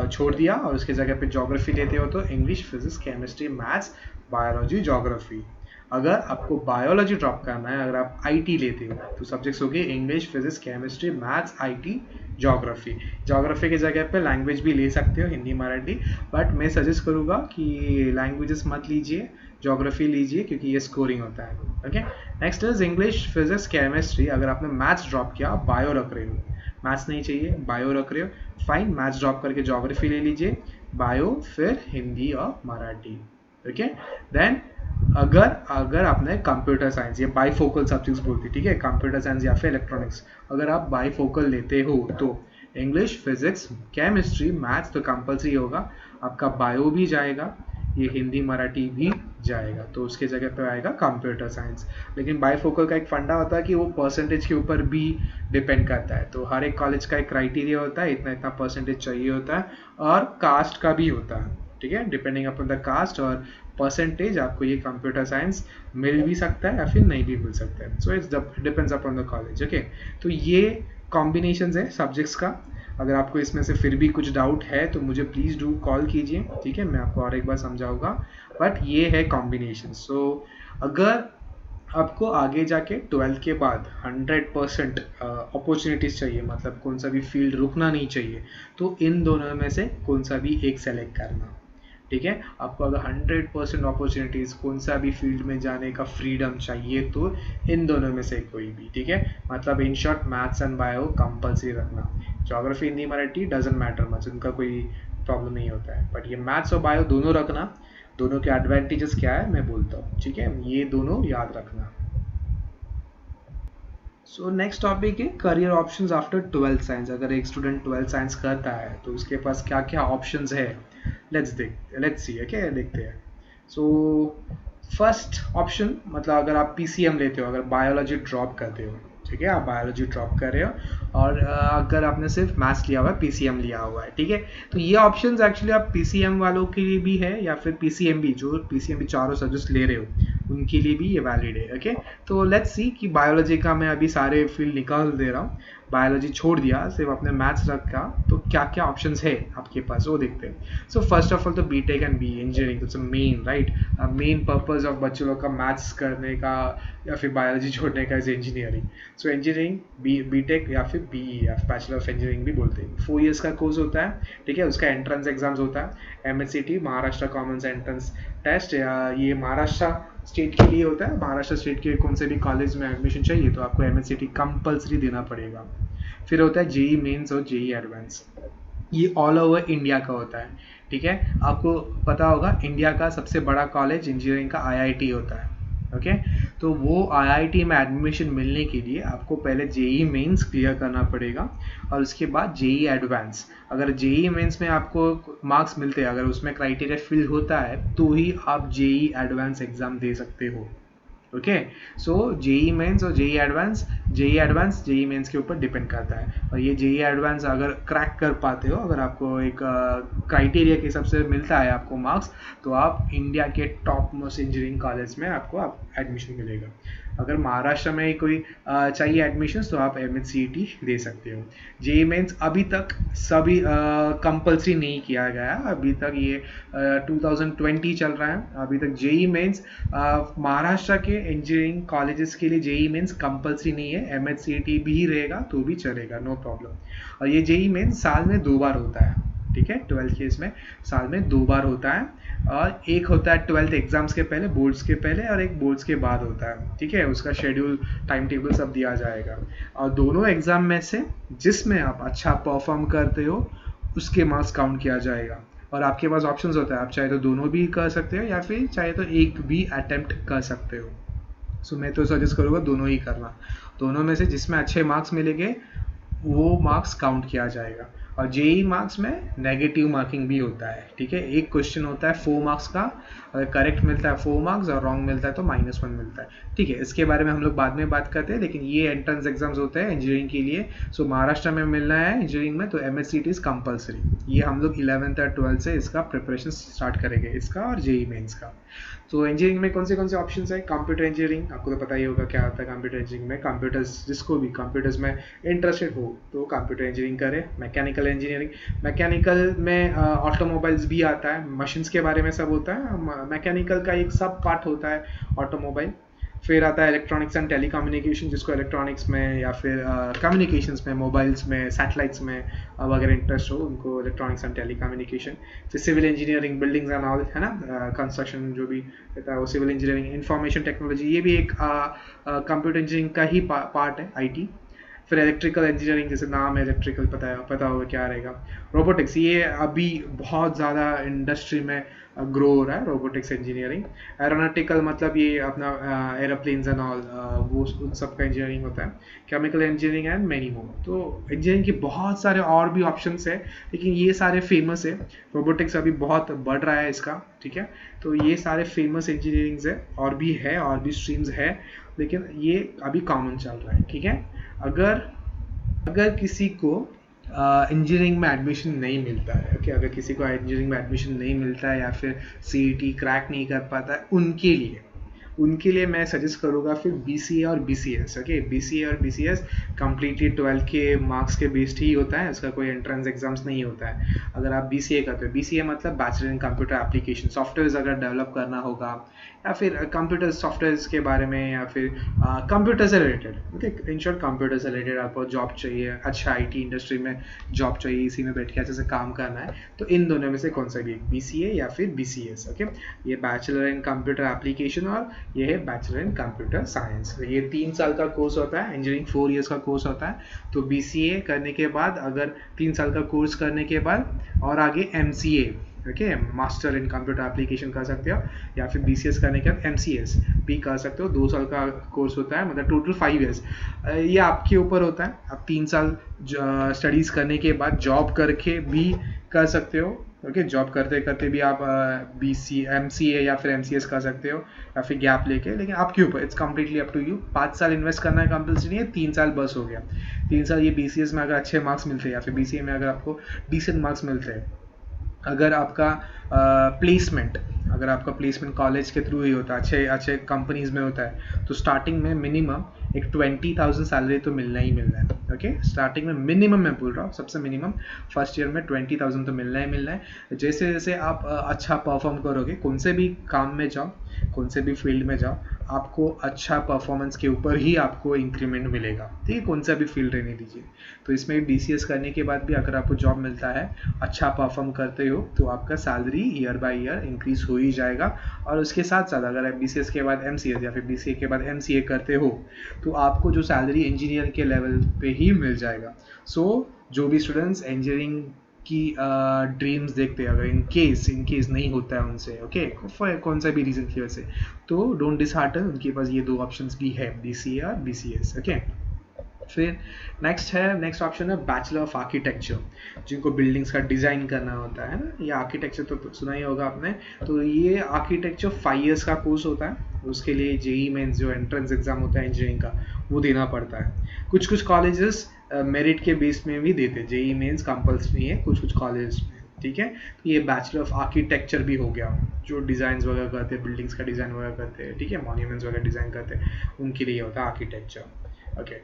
छोड़ दिया और उसकी जगह पे ज्योग्राफी लेते हो तो English, physics, chemistry, maths, biology, geography. अगर आपको बायोलॉजी ड्रॉप करना है, अगर आप आईटी लेते हो तो सब्जेक्ट्स हो गए English, physics, chemistry, maths, IT, geography. Geography की जगह पे लैंग्वेज भी ले सकते हो, हिंदी मराठी, बट मैं सजेस्ट करूँगा कि लैंग्वेजेस मत लीजिए, ज्योग्राफी लीजिए, क्योंकि ये स्कोरिंग होता है। Okay, next is English, physics, chemistry. अगर आपने मैथ्स ड्रॉप किया, बायो रख रहे हो, मैथ्स नहीं चाहिए, बायो रख रहे हो, फाइन, मैथ्स ड्रॉप करके ज्योग्राफी ले लीजिए, बायो, फिर हिंदी और मराठी। ओके, देन अगर आपने कंप्यूटर साइंस, ये बाईफोकल सब्जेक्ट्स बोलती, ठीक है, कंप्यूटर साइंस या फिर इलेक्ट्रॉनिक्स, अगर आप बाईफोकल लेते हो तो इंग्लिश, फिजिक्स, केमिस्ट्री, मैथ्स तो कंपलसरी होगा, आपका बायो भी जाएगा, ये हिंदी मराठी भी जाएगा, तो उसके जगह पर आएगा कंप्यूटर साइंस। लेकिन बाईफोकल का एक फंडा होता है कि वो परसेंटेज के ऊपर भी डिपेंड करता है, तो हर एक कॉलेज का एक क्राइटेरिया होता है, इतना इतना परसेंटेज चाहिए होता है, और कास्ट का भी होता है, ठीक है, डिपेंडिंग अपॉन द कास्ट और परसेंटेज आपको ये कंप्यूटर साइंस मिल भी सकता है या फिर नहीं भी मिल सकता है। So it's depends upon the college. Okay, तो ये कॉम्बिनेशंस है सब्जेक्ट्स का। अगर आपको इसमें से फिर भी कुछ डाउट है तो मुझे प्लीज़ डू कॉल कीजिए, ठीक है, मैं आपको और एक बार समझाऊंगा, बट ये है कॉम्बिनेशन। सो अगर आपको आगे जाके 12th के बाद 100% अपॉर्चुनिटीज़ चाहिए, मतलब कौन सा भी फील्ड रुकना नहीं चाहिए, तो इन दोनों में से कौन सा भी एक सेलेक्ट करना, ठीक है। आपको अगर 100% अपॉर्चुनिटीज़ कौन सा भी फील्ड में जाने का फ्रीडम चाहिए तो इन दोनों में से कोई भी, ठीक है। मतलब in short maths and bio compulsory रखना, geography, Hindi, Marathi doesn't matter much, उनका कोई प्रॉब्लम नहीं होता है, बट ये मैथ्स और बायो दोनों रखना। दोनों के एडवांटेजेस क्या है मैं बोलता हूँ, ठीक है, ये दोनों याद रखना। सो नेक्स्ट टॉपिक है career options after 12th science. अगर एक स्टूडेंट 12th साइंस करता है तो उसके पास क्या क्या ऑप्शंस है, लेट्स सी, ओके, देखते हैं। सो फर्स्ट ऑप्शन, मतलब अगर आप पीसीएम लेते हो, अगर बायोलॉजी ड्रॉप करते हो, ठीक है, आप बायोलॉजी ड्रॉप कर रहे हो और अगर आपने सिर्फ मैथ्स लिया हुआ है, पीसीएम लिया हुआ है, ठीक है, तो ये ऑप्शंस एक्चुअली आप पीसीएम वालों के लिए भी है या फिर पीसीएम भी, जो पीसीएम भी चारों सब्जेक्ट्स ले रहे हो उनके लिए भी ये वैलिड है। ओके, तो लेट्स सी कि बायोलॉजी का मैं अभी सारे फील्ड निकाल दे रहा हूँ, बायोलॉजी छोड़ दिया, सिर्फ आपने मैथ्स रखा, तो क्या क्या ऑप्शंस है आपके पास वो देखते हैं। सो फर्स्ट ऑफ ऑल तो बीटेक एंड बी इंजीनियरिंग, तो main right, main purpose of बच्चों लोग का मैथ्स करने का या फिर बायोलॉजी छोड़ने का is engineering. So engineering BTech या फिर बीईएफ, बैचलर ऑफ इंजीनियरिंग भी बोलते हैं, 4 years का कोर्स होता है, ठीक है, उसका एंट्रेंस एग्जाम्स होता है, एमएचसीटी महाराष्ट्र कॉमन एंट्रेंस टेस्ट, ये महाराष्ट्र स्टेट के लिए होता है, महाराष्ट्र स्टेट के कौन से भी कॉलेज में एडमिशन चाहिए तो आपको एमएचसीटी कंपलसरी देना पड़ेगा। फिर होता है जेई मेंस और जेई एडवांस, ये ऑल ओवर इंडिया का होता है, ठीक है। आपको पता होगा इंडिया का सबसे बड़ा कॉलेज इंजीनियरिंग का आईआईटी होता है, ओके तो वो आईआईटी में एडमिशन मिलने के लिए आपको पहले जेई मेंस क्लियर करना पड़ेगा और उसके बाद जेई एडवांस। अगर जेई मेंस में आपको मार्क्स मिलते हैं, अगर उसमें क्राइटेरिया फिल होता है तो ही आप जेई एडवांस एग्जाम दे सकते हो। ओके सो जेई मेंस और जेई एडवांस जेई मेंस के ऊपर डिपेंड करता है। और ये जेई एडवांस अगर क्रैक कर पाते हो, अगर आपको एक क्राइटेरिया के हिसाब से मिलता है आपको मार्क्स, तो आप इंडिया के टॉप मोस्ट इंजीनियरिंग कॉलेज में आपको एडमिशन मिलेगा। अगर महाराष्ट्र में कोई चाहिए एडमिशन तो आप MHCET दे सकते हो। जेई मेंस अभी तक सभी कंपलसरी नहीं किया गया, अभी तक ये 2020 चल रहा है। अभी तक जेई मेंस महाराष्ट्र के इंजीनियरिंग कॉलेजेस के लिए जेई मेंस कंपलसरी नहीं है, MHCET भी रहेगा तो भी चलेगा, नो प्रॉब्लम। और ये जेई मेंस साल में 2 बार होता है, ठीक है, 12th के इसमें साल में 2 बार होता है। और एक होता है 12th एग्जाम्स के पहले, बोर्ड्स के पहले, और एक बोर्ड्स के बाद होता है, ठीक है। उसका शेड्यूल, टाइम टेबल सब दिया जाएगा। और दोनों एग्जाम में से जिसमें आप अच्छा परफॉर्म करते हो उसके मार्क्स काउंट किया जाएगा। और आपके पास ऑप्शंस होता है, आप चाहे तो दोनों भी कर सकते हो या फिर चाहे तो एक भी अटेम्प्ट कर सकते हो। सो मैं तो सजेस्ट करूँगा दोनों ही करना। दोनों में से जिसमें अच्छे मार्क्स मिलेंगे वो मार्क्स काउंट किया जाएगा। और जेई मार्क्स में नेगेटिव मार्किंग भी होता है, ठीक है। एक क्वेश्चन होता है 4 मार्क्स का, अगर करेक्ट मिलता है 4 मार्क्स और रॉन्ग मिलता है तो -1 मिलता है, ठीक है। इसके बारे में हम लोग बाद में बात करते हैं, लेकिन ये एंट्रेंस एग्जाम्स होते हैं इंजीनियरिंग के लिए। सो महाराष्ट्र में मिलना है इंजीनियरिंग में तो MHCET इज कंपलसरी। ये हम लोग 11th और 12th से इसका प्रिपरेशन स्टार्ट करेंगे, इसका और जेई मेंस का। तो इंजीनियरिंग में कौन से ऑप्शन है? कंप्यूटर इंजीनियरिंग, आपको तो पता ही होगा क्या होता है कंप्यूटर इंजीनियरिंग में। कंप्यूटर्स, जिसको भी कंप्यूटर्स में इंटरेस्टेड हो तो कंप्यूटर इंजीनियरिंग करे। मैकेनिकल इंजीनियरिंग, मैकेनिकल में ऑटोमोबाइल्स भी आता है, मशीन्स के बारे में सब होता है। मैकेनिकल का एक सब पार्ट होता है ऑटोमोबाइल। फिर आता है इलेक्ट्रॉनिक्स एंड टेलीकम्युनिकेशन, जिसको इलेक्ट्रॉनिक्स में या फिर कम्युनिकेशंस में, मोबाइल्स में, सैटेलाइट्स में वगैरह इंटरेस्ट हो उनको इलेक्ट्रॉनिक्स एंड टेलीकम्युनिकेशन। फिर civil engineering, buildings and all, है ना, कंस्ट्रक्शन जो भी रहता है वो सिविल इंजीनियरिंग। इंफॉर्मेशन टेक्नोलॉजी, ये भी एक कंप्यूटर इंजीनियरिंग का ही पार्ट है, IT। फिर इलेक्ट्रिकल इंजीनियरिंग, जैसे नाम है इलेक्ट्रिकल, पता होगा क्या रहेगा। रोबोटिक्स, ये अभी बहुत ज़्यादा इंडस्ट्री में ग्रो हो रहा है, रोबोटिक्स इंजीनियरिंग। एरोनॉटिकल मतलब ये अपना एरोप्लेन्स एंड ऑल, वो उन सब का इंजीनियरिंग होता है। Chemical engineering and many more. तो इंजीनियरिंग के बहुत सारे और भी ऑप्शंस है, लेकिन ये सारे फेमस है। रोबोटिक्स अभी बहुत बढ़ रहा है इसका, ठीक है। तो ये सारे फेमस इंजीनियरिंग्स है, और भी स्ट्रीम्स है, लेकिन ये अभी कॉमन चल रहा है, ठीक है। अगर किसी को इंजीनियरिंग में एडमिशन नहीं मिलता है, ओके, अगर किसी को इंजीनियरिंग में एडमिशन नहीं मिलता है या फिर CET क्रैक नहीं कर पाता है, उनके लिए मैं सजेस्ट करूँगा फिर BCA और BCS। ओके, BCA और BCS कम्प्लीटली 12 के मार्क्स के बेस्ड ही होता है, इसका कोई एंट्रेंस एग्जाम्स नहीं होता है। अगर आप BCA करते हो, BCA मतलब bachelor in computer application, software अगर डेवलप करना होगा या फिर कंप्यूटर सॉफ्टवेयर के बारे में, या फिर कंप्यूटर से related, okay, in short computer से रिलेटेड आपको जॉब चाहिए, अच्छा IT इंडस्ट्री में जॉब चाहिए, इसी में बैठ के अच्छे से काम करना है, तो इन दोनों में से कौन सा भी, BCA या फिर BCS। ओके, ये बैचलर इन कंप्यूटर एप्लीकेशन और ये है बैचलर इन कंप्यूटर साइंस। ये 3 साल का कोर्स होता है, इंजीनियरिंग 4 इयर्स का कोर्स होता है। तो BCA करने के बाद, अगर 3 साल का कोर्स करने के बाद और आगे MCA, okay, master in computer application कर सकते हो, या फिर BCS करने के बाद MCS भी कर सकते हो। 2 साल का कोर्स होता है, मतलब टोटल 5 इयर्स। ये आपके ऊपर होता है, आप 3 साल स्टडीज़ करने के बाद जॉब करके भी कर सकते हो। ओके, जॉब करते करते भी आप MCA या फिर MCS कर सकते हो, या फिर गैप लेके, लेकिन आपके ऊपर, it's completely up to you. 5 साल इन्वेस्ट करना है कंपल्सरी नहीं है, 3 साल बस हो गया। 3 साल ये BCS में अगर अच्छे मार्क्स मिलते हैं, या फिर BCA में अगर आपको डिसेंट मार्क्स मिलते हैं, अगर आपका प्लेसमेंट कॉलेज के थ्रू ही होता है, अच्छे कंपनीज में होता है, तो स्टार्टिंग में मिनिमम एक 20,000 सैलरी तो मिलना ही मिलना है। ओके, स्टार्टिंग में मिनिमम मैं बोल रहा हूँ, सबसे मिनिमम फर्स्ट ईयर में 20,000 तो मिलना ही मिलना है। जैसे जैसे आप अच्छा परफॉर्म करोगे, कौन से भी काम में जाओ, कौन से भी फील्ड में जाओ, आपको अच्छा परफॉर्मेंस के ऊपर ही आपको इंक्रीमेंट मिलेगा, ठीक है, कौन सा भी फील्ड रहने दीजिए। तो इसमें BCS करने के बाद भी अगर आपको जॉब मिलता है, अच्छा परफॉर्म करते हो, तो आपका salary year by year increase हो ही जाएगा। और उसके साथ साथ अगर आप BCS के बाद MCS या फिर BCA के बाद MCA करते हो, तो आपको जो सैलरी इंजीनियर के लेवल पे ही मिल जाएगा। सो जो भी स्टूडेंट्स इंजीनियरिंग की ड्रीम्स देखते हैं, अगर इन केस नहीं होता है उनसे, ओके, कौन सा भी रीज़न की वजह से, तो डोंट डिसहार्टन, उनके पास ये 2 ऑप्शंस भी है, BCA और BCS, ओके। फिर नेक्स्ट ऑप्शन है बैचलर ऑफ आर्किटेक्चर, जिनको बिल्डिंग्स का डिज़ाइन करना होता है ना, ये आर्किटेक्चर तो सुना ही होगा आपने। तो ये आर्किटेक्चर 5 इयर्स का कोर्स होता है, उसके लिए JEE मेंस जो एंट्रेंस एग्जाम होता है इंजीनियरिंग का, वो देना पड़ता है। कुछ कॉलेजेस मेरिट के बेस में भी देते हैं, JEE मेंस कंपल्सरी है कुछ कॉलेज में, ठीक है। तो ये बैचलर ऑफ आर्किटेक्चर भी हो गया, जो डिज़ाइन वगैरह करते हैं, बिल्डिंग्स का डिज़ाइन वगैरह करते हैं, ठीक है, मॉन्यूमेंट्स वगैरह डिज़ाइन करते हैं, उनके लिए होता है आर्किटेक्चर, ओके।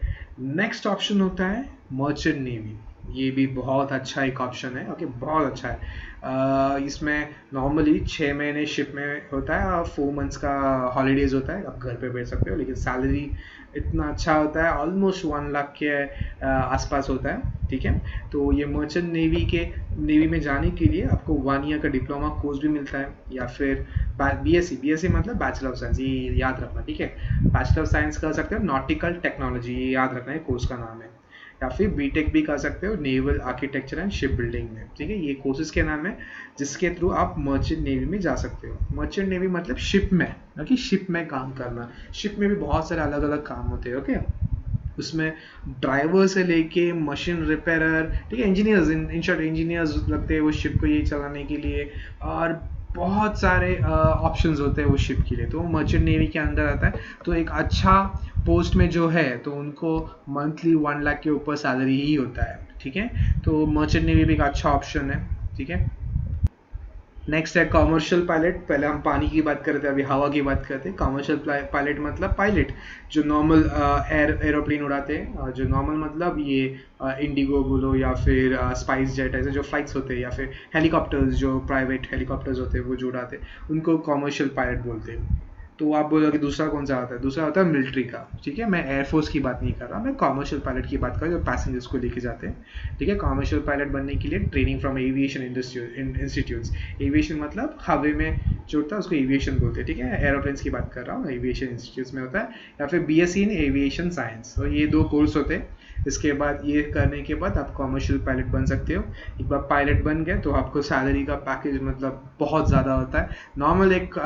नेक्स्ट ऑप्शन होता है मर्चेंट नेवी, ये भी बहुत अच्छा एक ऑप्शन है, ओके, बहुत अच्छा है। इसमें नॉर्मली 6 महीने शिप में होता है और 4 मंथ्स का हॉलीडेज होता है, आप घर पे बैठ सकते हो, लेकिन सैलरी इतना अच्छा होता है, ऑलमोस्ट 1 लाख के आसपास होता है, ठीक है। तो ये मर्चेंट नेवी में जाने के लिए आपको 1 ईयर का डिप्लोमा कोर्स भी मिलता है, या फिर BSc मतलब बैचलर ऑफ साइंस, ये याद रखना, ठीक है। बैचलर ऑफ साइंस कर सकते हो नॉटिकल टेक्नोलॉजी, ये याद रखना है, कोर्स का नाम है। या फिर बीटेक भी कर सकते हो naval architecture and ship building में, ठीक है। ये कोर्सेज के नाम है जिसके थ्रू आप मर्चेंट नेवी में जा सकते हो। मर्चेंट नेवी मतलब शिप में, ओके, शिप में काम करना। शिप में भी बहुत सारे अलग अलग काम होते हैं, ओके। उसमें ड्राइवर से लेके मशीन रिपेयरर, ठीक है, इंजीनियर्स, इन शॉर्ट इंजीनियर्स लगते हैं वो शिप को ये चलाने के लिए, और बहुत सारे ऑप्शंस होते हैं वो शिप के लिए, तो वो मर्चेंट नेवी के अंदर आता है। तो एक अच्छा पोस्ट में जो है तो उनको मंथली 1 लाख के ऊपर सैलरी ही होता है, ठीक है। तो मर्चेंट नेवी भी एक अच्छा ऑप्शन है, ठीक है। नेक्स्ट है कॉमर्शियल पायलट, पहले हम पानी की बात करते हैं, अभी हवा की बात करते हैं। कॉमर्शियल पायलट मतलब पायलट जो नॉर्मल एरोप्लेन उड़ाते हैं, जो नॉर्मल मतलब ये इंडिगो बोलो या फिर स्पाइस जेट, ऐसे जो फ्लाइट्स होते हैं, या फिर हेलीकॉप्टर्स, जो प्राइवेट हेलीकॉप्टर्स होते हैं वो जो उड़ाते हैं, उनको कॉमर्शियल पायलट बोलते हैं। तो आप बोलोगे दूसरा कौन सा आता है, दूसरा होता है मिलिट्री का, ठीक है। मैं एयरफोर्स की बात नहीं कर रहा, मैं कॉमर्शियल पायलट की बात कर रहा हूँ, जो पैसेंजर्स को लेके जाते हैं, ठीक है। कॉमर्शियल पायलट बनने के लिए training from aviation institutes, aviation मतलब हवा में जो होता है उसको एविएशन बोलते हैं, ठीक है। एरोप्लेन्स की बात कर रहा हूँ, एविएशन इंस्टीट्यूट्स में होता है, या फिर BSc इन एविएशन साइंस, तो ये 2 कोर्स होते हैं। इसके बाद ये करने के बाद आप कॉमर्शियल पायलट बन सकते हो। एक बार पायलट बन गए तो आपको सैलरी का पैकेज मतलब बहुत ज़्यादा होता है। नॉर्मल एक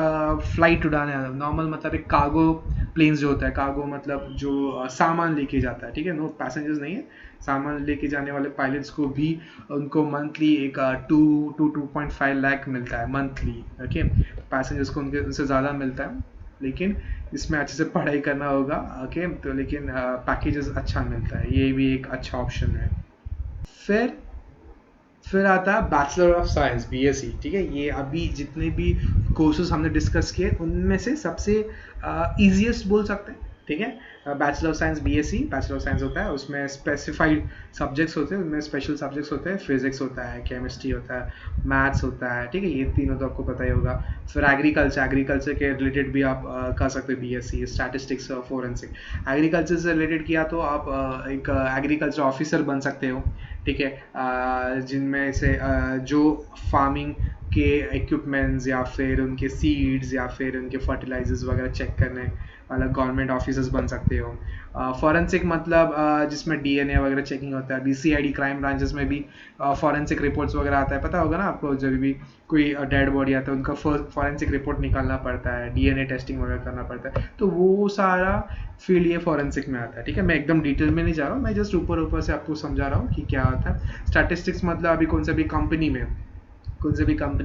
फ्लाइट उड़ाने, नॉर्मल मतलब एक कार्गो प्लेन्स जो होता है, कार्गो मतलब जो सामान लेके जाता है, ठीक है, नो पैसेंजर्स नहीं है, सामान लेके जाने वाले पायलट्स को भी उनको मंथली एक 2.5 लाख मिलता है मंथली, ओके। पैसेंजर्स को उनसे ज़्यादा मिलता है, लेकिन इसमें अच्छे से पढ़ाई करना होगा, ओके। तो लेकिन पैकेजेस अच्छा मिलता है, ये भी एक अच्छा ऑप्शन है। फिर आता है बैचलर ऑफ साइंस, BSc, ठीक है। ये अभी जितने भी कोर्सेज हमने डिस्कस किए उनमें से सबसे इजीएस्ट बोल सकते हैं, ठीक है। Bachelor of science BSc, bachelor of science होता है, उसमें स्पेसिफाइड सब्जेक्ट्स होते हैं, उनमें स्पेशल सब्जेक्ट्स होते हैं, फिजिक्स होता है, केमिस्ट्री होता है, मैथ्स होता है, ठीक है। ये तीनों तो आपको पता ही होगा। फिर एग्रीकल्चर के रिलेटेड भी आप कर सकते हो BSc, स्टैटिस्टिक्स और फोरेंसिक। एग्रीकल्चर से रिलेटेड किया तो आप एक एग्रीकल्चर ऑफिसर बन सकते हो, ठीक है। जिनमें से जो फार्मिंग के इक्विपमेंट्स या फिर उनके सीड्स या फिर उनके फर्टिलाइजर्स वगैरह चेक करने वाला गवर्नमेंट ऑफिसर्स बन सकते हो। फॉरेंसिक मतलब जिसमें DNA वगैरह चेकिंग होता है। BCID क्राइम ब्रांचेस में भी फॉरेंसिक रिपोर्ट्स वगैरह आता है, पता होगा ना आपको, जब भी कोई डेड बॉडी आता है उनका फॉरेंसिक रिपोर्ट निकालना पड़ता है, DNA टेस्टिंग वगैरह करना पड़ता है, तो वो सारा फील्ड ये फॉरेंसिक में आता है, ठीक है। मैं एकदम डिटेल में नहीं जा रहा हूँ, मैं जस्ट ऊपर से आपको समझा रहा हूँ कि क्या आता है। स्टैटिस्टिक्स मतलब अभी कौन से भी कंपनी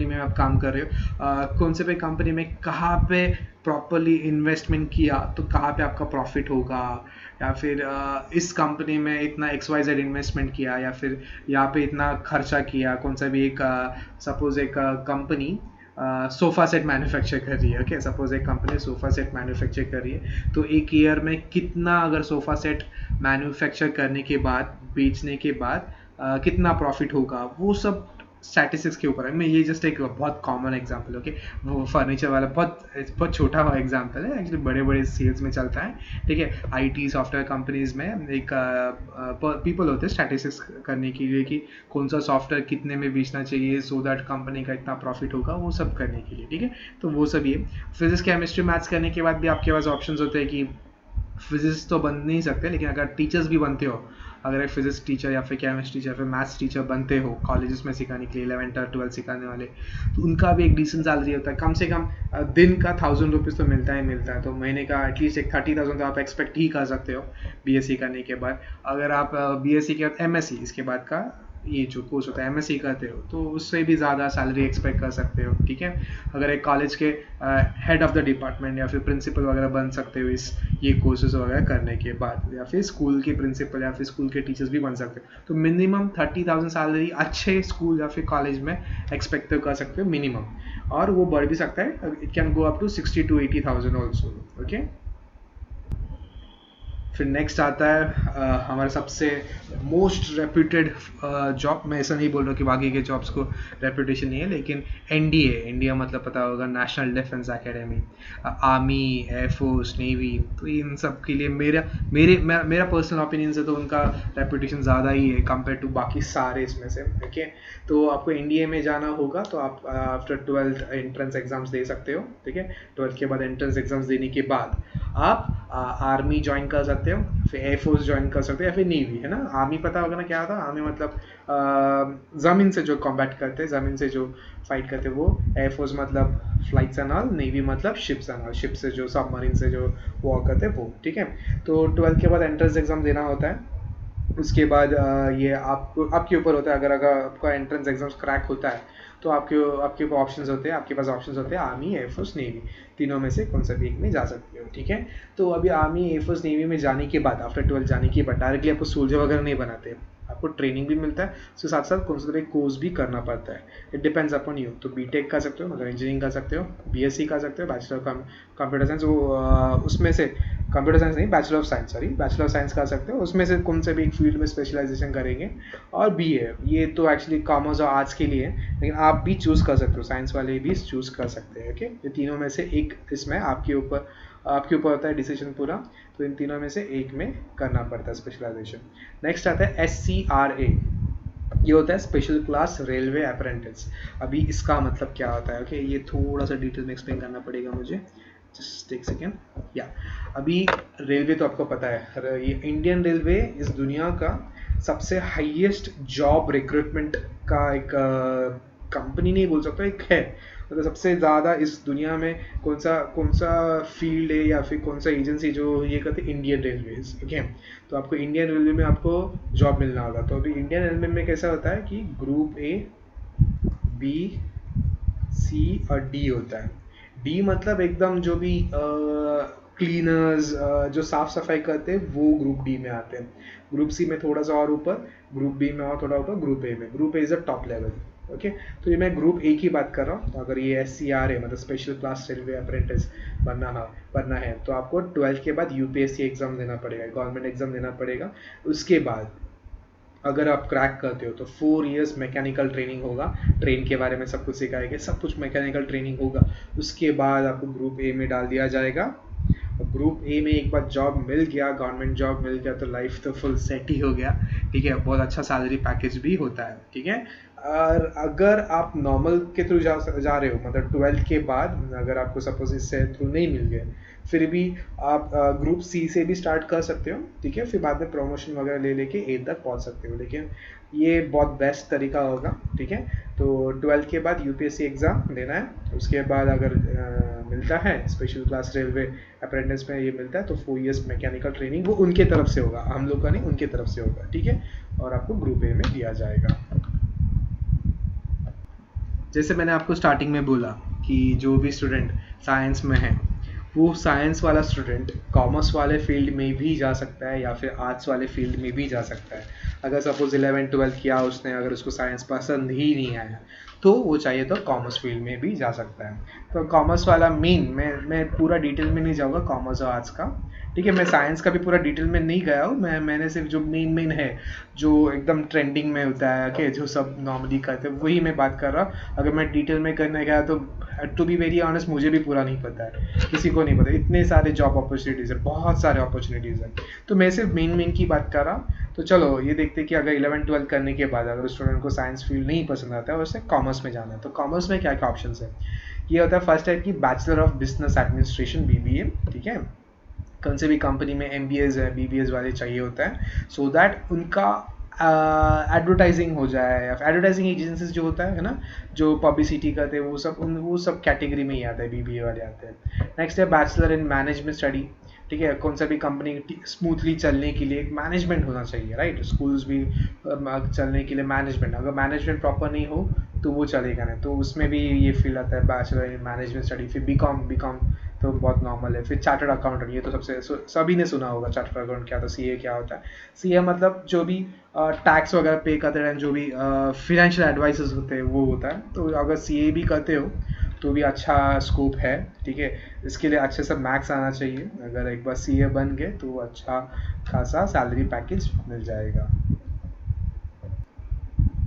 में आप काम कर रहे हो, कौन से भी कंपनी में कहाँ पे प्रॉपरली इन्वेस्टमेंट किया तो कहाँ पे आपका प्रॉफिट होगा, या फिर इस कंपनी में इतना XYZ इन्वेस्टमेंट किया, या फिर यहाँ पे इतना खर्चा किया। कौन सा भी एक सपोज एक कंपनी सोफ़ा सेट मैन्युफैक्चर कर रही है, ओके, सपोज एक कंपनी सोफ़ा सेट मैन्युफैक्चर कर रही है, तो एक ईयर में कितना अगर सोफ़ा सेट मैन्युफैक्चर करने के बाद, बेचने के बाद कितना प्रॉफिट होगा, वो सब स्टैटिस्टिक्स के ऊपर है। मैं ये जस्ट एक बहुत कॉमन एग्जांपल, ओके, वो फर्नीचर वाला बहुत छोटा हुआ एग्जांपल है, एक्चुअली बड़े बड़े सेल्स में चलता है, ठीक है। IT सॉफ्टवेयर कंपनीज में एक पीपल होते हैं स्टैटिस्टिक्स करने के लिए कि कौन सा सॉफ्टवेयर कितने में बेचना चाहिए सो दैट कंपनी का इतना प्रॉफिट होगा, वो सब करने के लिए, ठीक है। तो वो सब ये फिजिक्स केमिस्ट्री मैथ्स करने के बाद भी आपके पास ऑप्शंस होते हैं कि फिजिक्स तो बन नहीं सकते, लेकिन अगर टीचर्स भी बनते हो, अगर एक फिजिक्स टीचर या फिर केमिस्ट्री टीचर या फिर मैथ्स टीचर बनते हो कॉलेजेस में सिखाने के लिए 11th और 12th सिखाने वाले, तो उनका भी एक डिसेंट सैलरी होता है, कम से कम दिन का 1000 रुपीज़ तो मिलता है, तो महीने का एटलीस्ट एक 30,000 तो आप एक्सपेक्ट ही कर सकते हो बीएससी करने के बाद। अगर आप बीएससी के बाद एमएससी इसके बाद का ये जो कोर्स होता है एमएससी करते हो तो उससे भी ज़्यादा सैलरी एक्सपेक्ट कर सकते हो, ठीक है। अगर एक कॉलेज के हेड ऑफ द डिपार्टमेंट या फिर प्रिंसिपल वगैरह बन सकते हो इस ये कोर्सेज वगैरह करने के बाद, या फिर स्कूल के प्रिंसिपल या फिर स्कूल के टीचर्स भी बन सकते हो। तो मिनिमम 30,000 सैलरी अच्छे स्कूल या फिर कॉलेज में एक्सपेक्ट कर सकते हो मिनिमम, और वो बढ़ भी सकता है, it can go up to 60 to 80,000 also, okay. फिर नेक्स्ट आता है हमारा सबसे मोस्ट रेप्यूटेड जॉब। मैं ऐसा नहीं बोल रहा कि बाकी के जॉब्स को रेप्यूटेशन नहीं है, लेकिन एनडीए, इंडिया मतलब पता होगा national defence academy, army, air force, navy, तो इन सब के लिए मेरा पर्सनल ओपिनियन से तो उनका रेप्यूटेशन ज़्यादा ही है कंपेयर टू बाकी सारे इसमें से, ओके। तो आपको एनडीए में जाना होगा तो आप आफ्टर 12th एंट्रेंस एग्जाम्स दे सकते हो, ठीक है। 12th के बाद एंट्रेंस एग्जाम्स देने के बाद आप आर्मी ज्वाइन कर सकते हो, फिर एयरफोर्स ज्वाइन कर सकते हो, या फिर नेवी, है ना। आर्मी पता होगा ना क्या था, आर्मी मतलब ज़मीन से जो कॉम्बैट करते हैं, ज़मीन से जो फाइट करते हैं वो। एयरफोर्स मतलब फ्लाइट्स एंड ऑल, नेवी मतलब शिप्स एंड ऑल, शिप से जो सबमरीन से जो वॉर करते हैं वो, ठीक है। तो 12th के बाद एंट्रेंस एग्जाम देना होता है, उसके बाद ये आपके ऊपर होता है। अगर आपका एंट्रेंस एग्जाम्स क्रैक होता है तो आपके ऑप्शंस होते हैं, आपके पास ऑप्शंस होते हैं आर्मी, एयरफोर्स, नेवी, तीनों में से कौन सा भी एक में जा सकते हो, ठीक है। तो अभी आर्मी, एयरफोर्स, नेवी में जाने के बाद आफ्टर 12 जाने के बाद डायरेक्टली आपको सोल्जर वगैरह नहीं बनाते, आपको ट्रेनिंग भी मिलता है, उसके साथ साथ कौन सा एक कोर्स भी करना पड़ता है, इट डिपेंड्स अपॉन यू। तो बीटेक कर सकते हो, मतलब इंजीनियरिंग कर सकते हो, बीएससी कर सकते हो, बैचलर ऑफ कंप्यूटर साइंस, वो उसमें से कंप्यूटर साइंस नहीं, bachelor of science, sorry bachelor of science कर सकते हो, उसमें से कौन से भी एक फील्ड में स्पेशलाइजेशन करेंगे। और बीए, ये तो एक्चुअली कॉमर्स और आर्ट्स के लिए है, लेकिन आप भी चूज़ कर सकते हो, साइंस वाले भी चूज़ कर सकते हैं, ओके। ये तीनों में से एक इसमें आपके ऊपर होता है डिसीजन पूरा, तो इन तीनों में से एक में करना पड़ता है स्पेशलाइजेशन। नेक्स्ट आता है SCRA, ये होता है स्पेशल क्लास रेलवे अप्रेंटिस। अभी इसका मतलब क्या होता है, ओके, ये थोड़ा सा डिटेल में एक्सप्लेन करना पड़ेगा मुझे, जस्ट एक सेकेंड। या अभी रेलवे तो आपको पता है, ये इंडियन रेलवे इस दुनिया का सबसे हाईएस्ट जॉब रिक्रूटमेंट का एक कंपनी नहीं बोल सकता, एक है, मतलब सबसे ज़्यादा इस दुनिया में कौन सा फील्ड है या फिर कौन सा एजेंसी जो ये करते हैं, इंडियन रेलवेज, ओके। तो आपको इंडियन रेलवे में आपको जॉब मिलना होगा। तो अभी इंडियन रेलवे में कैसा होता है कि ग्रुप A, B, C और D होता है। D मतलब एकदम जो भी क्लीनर्स जो साफ सफाई करते हैं वो ग्रुप डी में आते हैं, ग्रुप सी में थोड़ा सा और ऊपर, ग्रुप बी में और थोड़ा ऊपर, ग्रुप ए में। Group A is a top level, okay. तो ये मैं ग्रुप ए की बात कर रहा हूँ। तो अगर ये SCRA मतलब स्पेशल क्लास रेलवे अप्रेंटिस बनना है तो आपको 12th के बाद UPSC एग्जाम देना पड़ेगा, गवर्नमेंट एग्जाम देना पड़ेगा। उसके बाद अगर आप क्रैक करते हो तो 4 इयर्स मैकेनिकल ट्रेनिंग होगा, ट्रेन के बारे में सब कुछ सिखाएंगे, सब कुछ मैकेनिकल ट्रेनिंग होगा। उसके बाद आपको ग्रुप ए में डाल दिया जाएगा। ग्रुप ए में एक बार जॉब मिल गया, गवर्नमेंट जॉब मिल गया तो लाइफ तो फुल सेट ही हो गया, ठीक है। बहुत अच्छा सैलरी पैकेज भी होता है, ठीक है। और अगर आप नॉर्मल के थ्रू जा रहे हो, मतलब 12th के बाद अगर आपको सपोज इससे थ्रू नहीं मिल गए, फिर भी आप ग्रुप सी से भी स्टार्ट कर सकते हो, ठीक है। फिर बाद में प्रमोशन वगैरह लेके 8 तक पहुंच सकते हो, लेकिन ये बहुत बेस्ट तरीका होगा, ठीक है। तो 12th के बाद UPSC एग्ज़ाम देना है। उसके बाद अगर मिलता है स्पेशल क्लास रेलवे अप्रेंटिस में ये मिलता है तो 4 इयर्स मैकेनिकल ट्रेनिंग वो उनके तरफ से होगा, हम लोग का नहीं, उनके तरफ से होगा, ठीक है। और आपको ग्रुप ए में दिया जाएगा। जैसे मैंने आपको स्टार्टिंग में बोला कि जो भी स्टूडेंट साइंस में है वो साइंस वाला स्टूडेंट कॉमर्स वाले फील्ड में भी जा सकता है या फिर आर्ट्स वाले फील्ड में भी जा सकता है। अगर सपोज 11th-12th किया उसने, अगर उसको साइंस पसंद ही नहीं आया तो वो चाहिए तो कॉमर्स फील्ड में भी जा सकता है। तो कॉमर्स वाला मेन, मैं पूरा डिटेल में नहीं जाऊँगा कॉमर्स और आर्ट्स का, ठीक है। मैं साइंस का भी पूरा डिटेल में नहीं गया हूँ, मैंने सिर्फ जो मेन है जो एकदम ट्रेंडिंग में होता है, ओके, जो सब नॉर्मली करते हैं वही मैं बात कर रहा हूँ। अगर मैं डिटेल में करने गया तो टू बी वेरी ऑनेस्ट मुझे भी पूरा नहीं पता है, किसी को नहीं पता, इतने सारे जॉब अपॉर्चुनिटीज़ है, बहुत सारे अपॉर्चुनिटीज़ है। तो मैं सिर्फ मेन की बात कर रहा हूँ। तो चलो ये देखते हैं कि अगर 11th-12th करने के बाद अगर स्टूडेंट को साइंस फील्ड नहीं पसंद आता है और उसे कॉमर्स में जाना है तो कॉमर्स में क्या क्या ऑप्शन है। ये होता है फर्स्ट है कि bachelor of business administration BBA, ठीक है। कौन से भी कंपनी में MBAs है BBAs वाले चाहिए होता है, सो दैट उनका एडवर्टाइजिंग हो जाए, या फिर एडवर्टाइजिंग एजेंसीज जो होता है ना, जो पब्लिसिटी करते हैं, वो सब कैटेगरी में ही आता है, BBA वाले आते हैं। नेक्स्ट है बैचलर इन मैनेजमेंट स्टडी। ठीक है, कौन सा भी कंपनी स्मूथली चलने के लिए एक मैनेजमेंट होना चाहिए, राइट। स्कूल्स भी चलने के लिए मैनेजमेंट, अगर मैनेजमेंट प्रॉपर नहीं हो तो वो चलेगा नहीं, तो उसमें भी ये फील्ड आता है, बैचलर इन मैनेजमेंट स्टडी। फिर बीकॉम तो बहुत नॉर्मल है। फिर चार्टर्ड अकाउंटेंट, ये तो सभी ने सुना होगा चार्टर्ड अकाउंट क्या होता है। CA क्या होता है? CA मतलब जो भी टैक्स वगैरह पे करते हैं, जो भी फिनेंशियल एडवाइसेस होते हैं वो होता है। तो अगर CA भी करते हो तो भी अच्छा स्कोप है, ठीक है। इसके लिए अच्छे से मैथ्स आना चाहिए, अगर एक बार CA बन गए तो अच्छा खासा सैलरी पैकेज मिल जाएगा।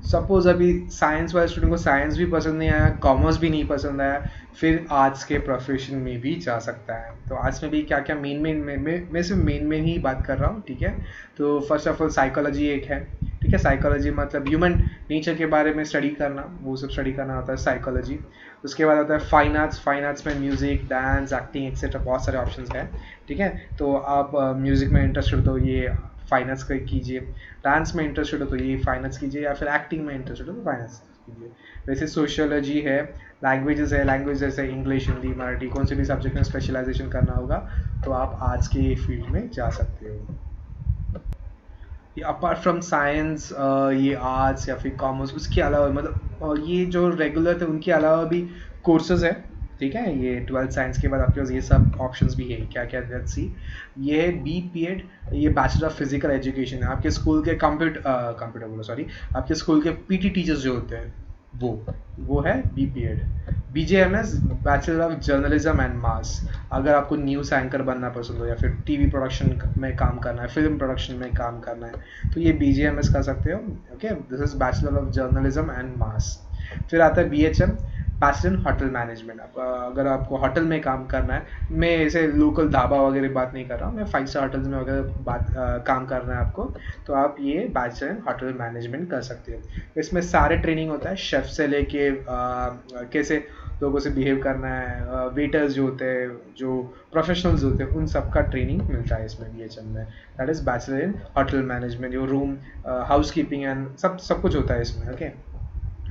सपोज अभी साइंस वाले स्टूडेंट को साइंस भी पसंद नहीं आया, कॉमर्स भी नहीं पसंद आया, फिर आर्ट्स के प्रोफेशन में भी जा सकता है। तो आर्ट्स में भी क्या क्या मैं सिर्फ मेन ही बात कर रहा हूँ, ठीक है। तो फर्स्ट ऑफ ऑल साइकोलॉजी एक है, ठीक है। साइकोलॉजी मतलब ह्यूमन नेचर के बारे में स्टडी करना, वो सब स्टडी करना होता है साइकोलॉजी। उसके बाद आता है फाइन आर्ट्स। फाइन आर्ट्स में म्यूजिक, डांस, एक्टिंग एक्सेट्रा बहुत सारे ऑप्शंस हैं, ठीक है। तो आप म्यूजिक में इंटरेस्टेड हो तो ये फाइन आर्ट्स कीजिए, डांस में इंटरेस्टेड हो तो ये फाइन आर्ट्स कीजिए, या फिर एक्टिंग में इंटरेस्टेड हो तो फाइन आर्ट्स कीजिए। वैसे सोशियोलॉजी है, लैंग्वेजेस है, लैंग्वेज जैसे इंग्लिश, हिंदी, मराठी, कौन से भी सब्जेक्ट में स्पेशलाइजेशन करना होगा तो आप आर्ट्स के फील्ड में जा सकते हो। अपार्ट फ्रॉम साइंस, ये आर्ट्स या फिर कॉमर्स, उसके अलावा मतलब, और ये जो रेगुलर थे उनके अलावा भी कोर्सेज है, ठीक है। ये 12th साइंस के बाद आपके पास ये सब ऑप्शंस भी है, क्या क्या, लेट्स सी। ये है BPEd, ये बैचलर ऑफ फिजिकल एजुकेशन है। आपके स्कूल के कंप्यूटर बोलो सॉरी, आपके स्कूल के PT टीचर्स जो होते हैं वो है BPEd। BJMS, bachelor of journalism and mass, अगर आपको न्यूज़ एंकर बनना पसंद हो या फिर TV प्रोडक्शन में काम करना है, फिल्म प्रोडक्शन में काम करना है, तो ये BJMS कर सकते हो, okay. This is bachelor of journalism and mass. फिर आता है BHM, bachelor in hotel management. अगर आपको होटल में काम करना है, मैं ऐसे लोकल ढाबा वगैरह बात नहीं कर रहा हूँ, मैं 5 स्टार होटल्स में वगैरह काम करना है आपको, तो आप ये बैचलर इन होटल मैनेजमेंट कर सकते हो। इसमें सारे ट्रेनिंग होता है, शेफ से लेके कैसे लोगों से बिहेव करना है, वेटर्स जो होते हैं, जो प्रोफेशनल्स होते हैं, उन सब का ट्रेनिंग मिलता है इसमें BHM में। That is bachelor in hotel management, जो रूम हाउस कीपिंग एंड सब कुछ होता है इसमें, ओके।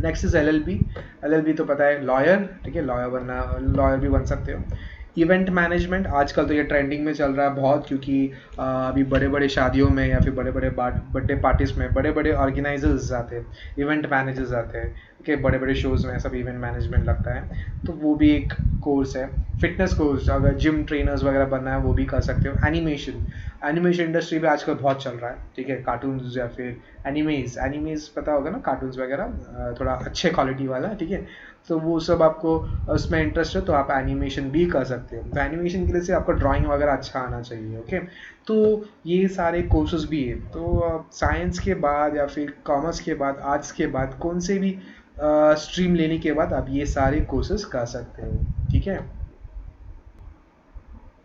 नेक्स्ट इज LLB तो पता है, लॉयर, ठीक है। लॉयर भी बन सकते हो। इवेंट मैनेजमेंट, आजकल तो ये ट्रेंडिंग में चल रहा है बहुत, क्योंकि अभी बड़े बड़े शादियों में या फिर बड़े बड़े बर्थडे पार्टीज में बड़े बड़े ऑर्गेनाइजर्स आते हैं, इवेंट मैनेजर्स आते हैं, ठीक है। बड़े बड़े शोज में सब इवेंट मैनेजमेंट लगता है, तो वो भी एक कोर्स है। फिटनेस कोर्स, अगर जिम ट्रेनर्स वगैरह बनना है वो भी कर सकते हो। एनिमेशन इंडस्ट्री भी आजकल बहुत चल रहा है, ठीक है। कार्टून्स या फिर एनिमेज पता होगा ना, कार्टून्स वगैरह, थोड़ा अच्छे क्वालिटी वाला, ठीक है। तो वो सब आपको उसमें इंटरेस्ट है तो आप एनिमेशन भी कर सकते हो। तो एनिमेशन के लिए से आपको ड्राइंग वगैरह अच्छा आना चाहिए, ओके। तो ये सारे कोर्सेज भी है। तो साइंस के बाद या फिर कॉमर्स के बाद, आर्ट्स के बाद, कौन से भी स्ट्रीम लेने के बाद आप ये सारे कोर्सेज कर सकते हो, ठीक है।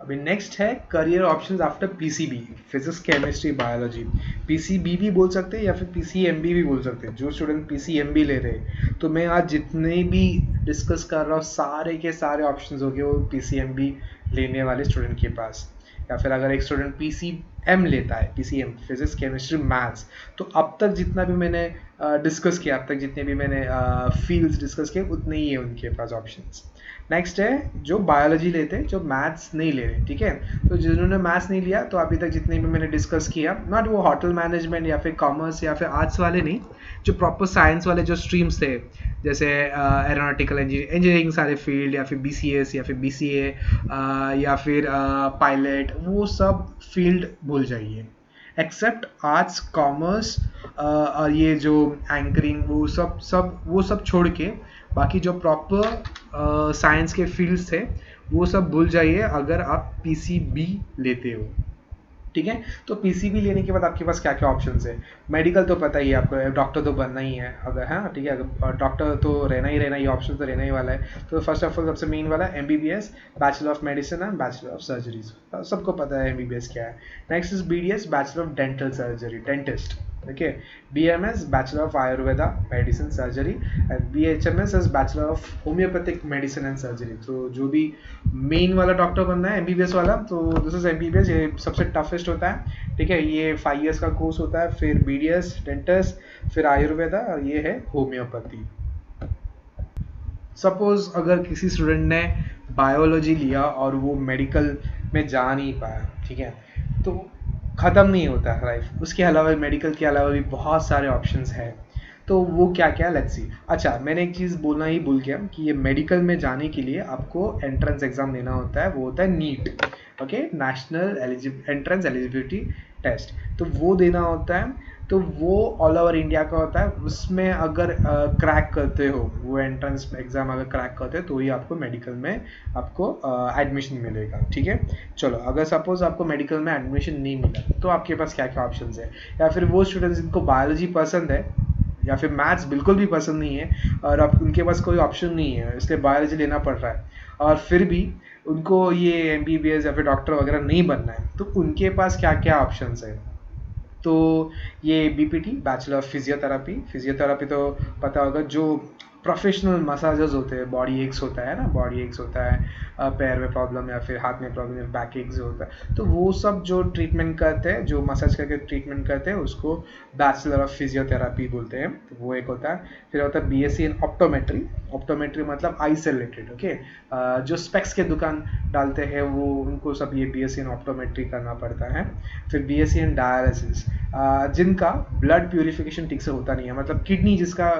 अभी नेक्स्ट है career options after PCB, physics, chemistry, biology. PCB भी बोल सकते हैं या फिर PCMB भी बोल सकते हैं, जो स्टूडेंट PCMB ले रहे हैं। तो मैं आज जितने भी डिस्कस कर रहा हूँ सारे के सारे ऑप्शंस हो गए वो PCMB लेने वाले स्टूडेंट के पास। या फिर अगर एक स्टूडेंट PCM लेता है, PCM फिजिक्स, केमिस्ट्री, मैथ्स, तो अब तक जितना भी मैंने डिस्कस किया, अब तक जितने भी मैंने फील्ड्स डिस्कस किए, उतने ही है उनके पास ऑप्शंस। नेक्स्ट है जो बायोलॉजी लेते हैं, जो मैथ्स नहीं ले रहे, ठीक है। तो जिन्होंने मैथ्स नहीं लिया, तो अभी तक जितने भी मैंने डिस्कस किया, नॉट वो होटल मैनेजमेंट या फिर कॉमर्स या फिर आर्ट्स वाले नहीं, जो प्रॉपर साइंस वाले जो स्ट्रीम्स थे, जैसे एरोनॉटिकल इंजीनियरिंग सारे फील्ड, या फिर BCS या फिर BCA या फिर पायलट, वो सब फील्ड भूल जाइए, एक्सेप्ट आर्ट्स, कॉमर्स और ये जो एंकरिंग, वो सब छोड़ के बाकी जो प्रॉपर साइंस के फील्ड्स थे वो सब भूल जाइए अगर आप PCB लेते हो, ठीक है। तो PCB लेने के बाद आपके पास क्या क्या ऑप्शंस है। मेडिकल तो पता ही है आपको, डॉक्टर तो बनना ही है अगर, हाँ ठीक है, अगर डॉक्टर तो रहना ही रहना, ये ऑप्शन तो रहना ही वाला है। तो फर्स्ट ऑफ ऑल सबसे मेन वाला MBBS, bachelor of medicine and bachelor of surgeries, सबको पता है MBBS क्या है। Next is BDS, bachelor of dental surgery, dentist, okay, BMS bachelor of Ayurveda medicine surgery and BHMS is bachelor of homeopathic medicine and surgery. तो जो भी मेन वाला डॉक्टर बनना है MBBS वाला, तो दिस इज MBBS, ये सबसे टफेस्ट होता है, ठीक है। ये 5 years का कोर्स होता है, फिर BDS डेंटिस्ट, फिर आयुर्वेदा, और ये है होम्योपैथी। सपोज अगर किसी स्टूडेंट ने बायोलॉजी लिया और वो मेडिकल में जा नहीं पाया, ठीक है, तो ख़त्म नहीं होता है लाइफ, उसके अलावा मेडिकल के अलावा भी बहुत सारे ऑप्शंस हैं। तो वो क्या क्या, लेट्स सी। अच्छा, मैंने एक चीज़ बोलना ही भूल गया कि ये मेडिकल में जाने के लिए आपको एंट्रेंस एग्ज़ाम देना होता है, वो होता है NEET, okay, national entrance eligibility test. तो वो देना होता है, तो वो ऑल ओवर इंडिया का होता है। उसमें अगर क्रैक करते हो, वो एंट्रेंस एग्जाम अगर क्रैक करते हो, तो ही आपको मेडिकल में आपको एडमिशन मिलेगा, ठीक है। चलो, अगर सपोज आपको मेडिकल में एडमिशन नहीं मिला, तो आपके पास क्या क्या ऑप्शंस है। या फिर वो स्टूडेंट्स जिनको बायोलॉजी पसंद है या फिर मैथ्स बिल्कुल भी पसंद नहीं है और अब उनके पास कोई ऑप्शन नहीं है, इसलिए बायोलॉजी लेना पड़ रहा है, और फिर भी उनको ये MBBS या फिर डॉक्टर वगैरह नहीं बनना है, तो उनके पास क्या क्या ऑप्शंस है। तो ये BPT bachelor of physiotherapy, physiotherapy तो पता होगा, जो प्रोफेशनल मसाजर्स होते हैं, बॉडी एक्स होता है ना, बॉडी एक्स होता है, पैर में प्रॉब्लम या फिर हाथ में प्रॉब्लम या बैक एक्स होता है, तो वो सब जो ट्रीटमेंट करते हैं, जो मसाज करके ट्रीटमेंट करते हैं, उसको बैचलर ऑफ फिजियोथेरापी बोलते हैं। तो वो एक होता है। फिर होता है BSc इन ऑप्टोमेट्री, ऑप्टोमेट्री मतलब आई से रिलेटेड, ओके। जो स्पेक्स के दुकान डालते हैं वो, उनको सब ये BSc इन ऑप्टोमेट्री करना पड़ता है। फिर BSc इन डायलिसिस, जिनका ब्लड प्यूरिफिकेशन ठीक से होता नहीं है, मतलब किडनी जिसका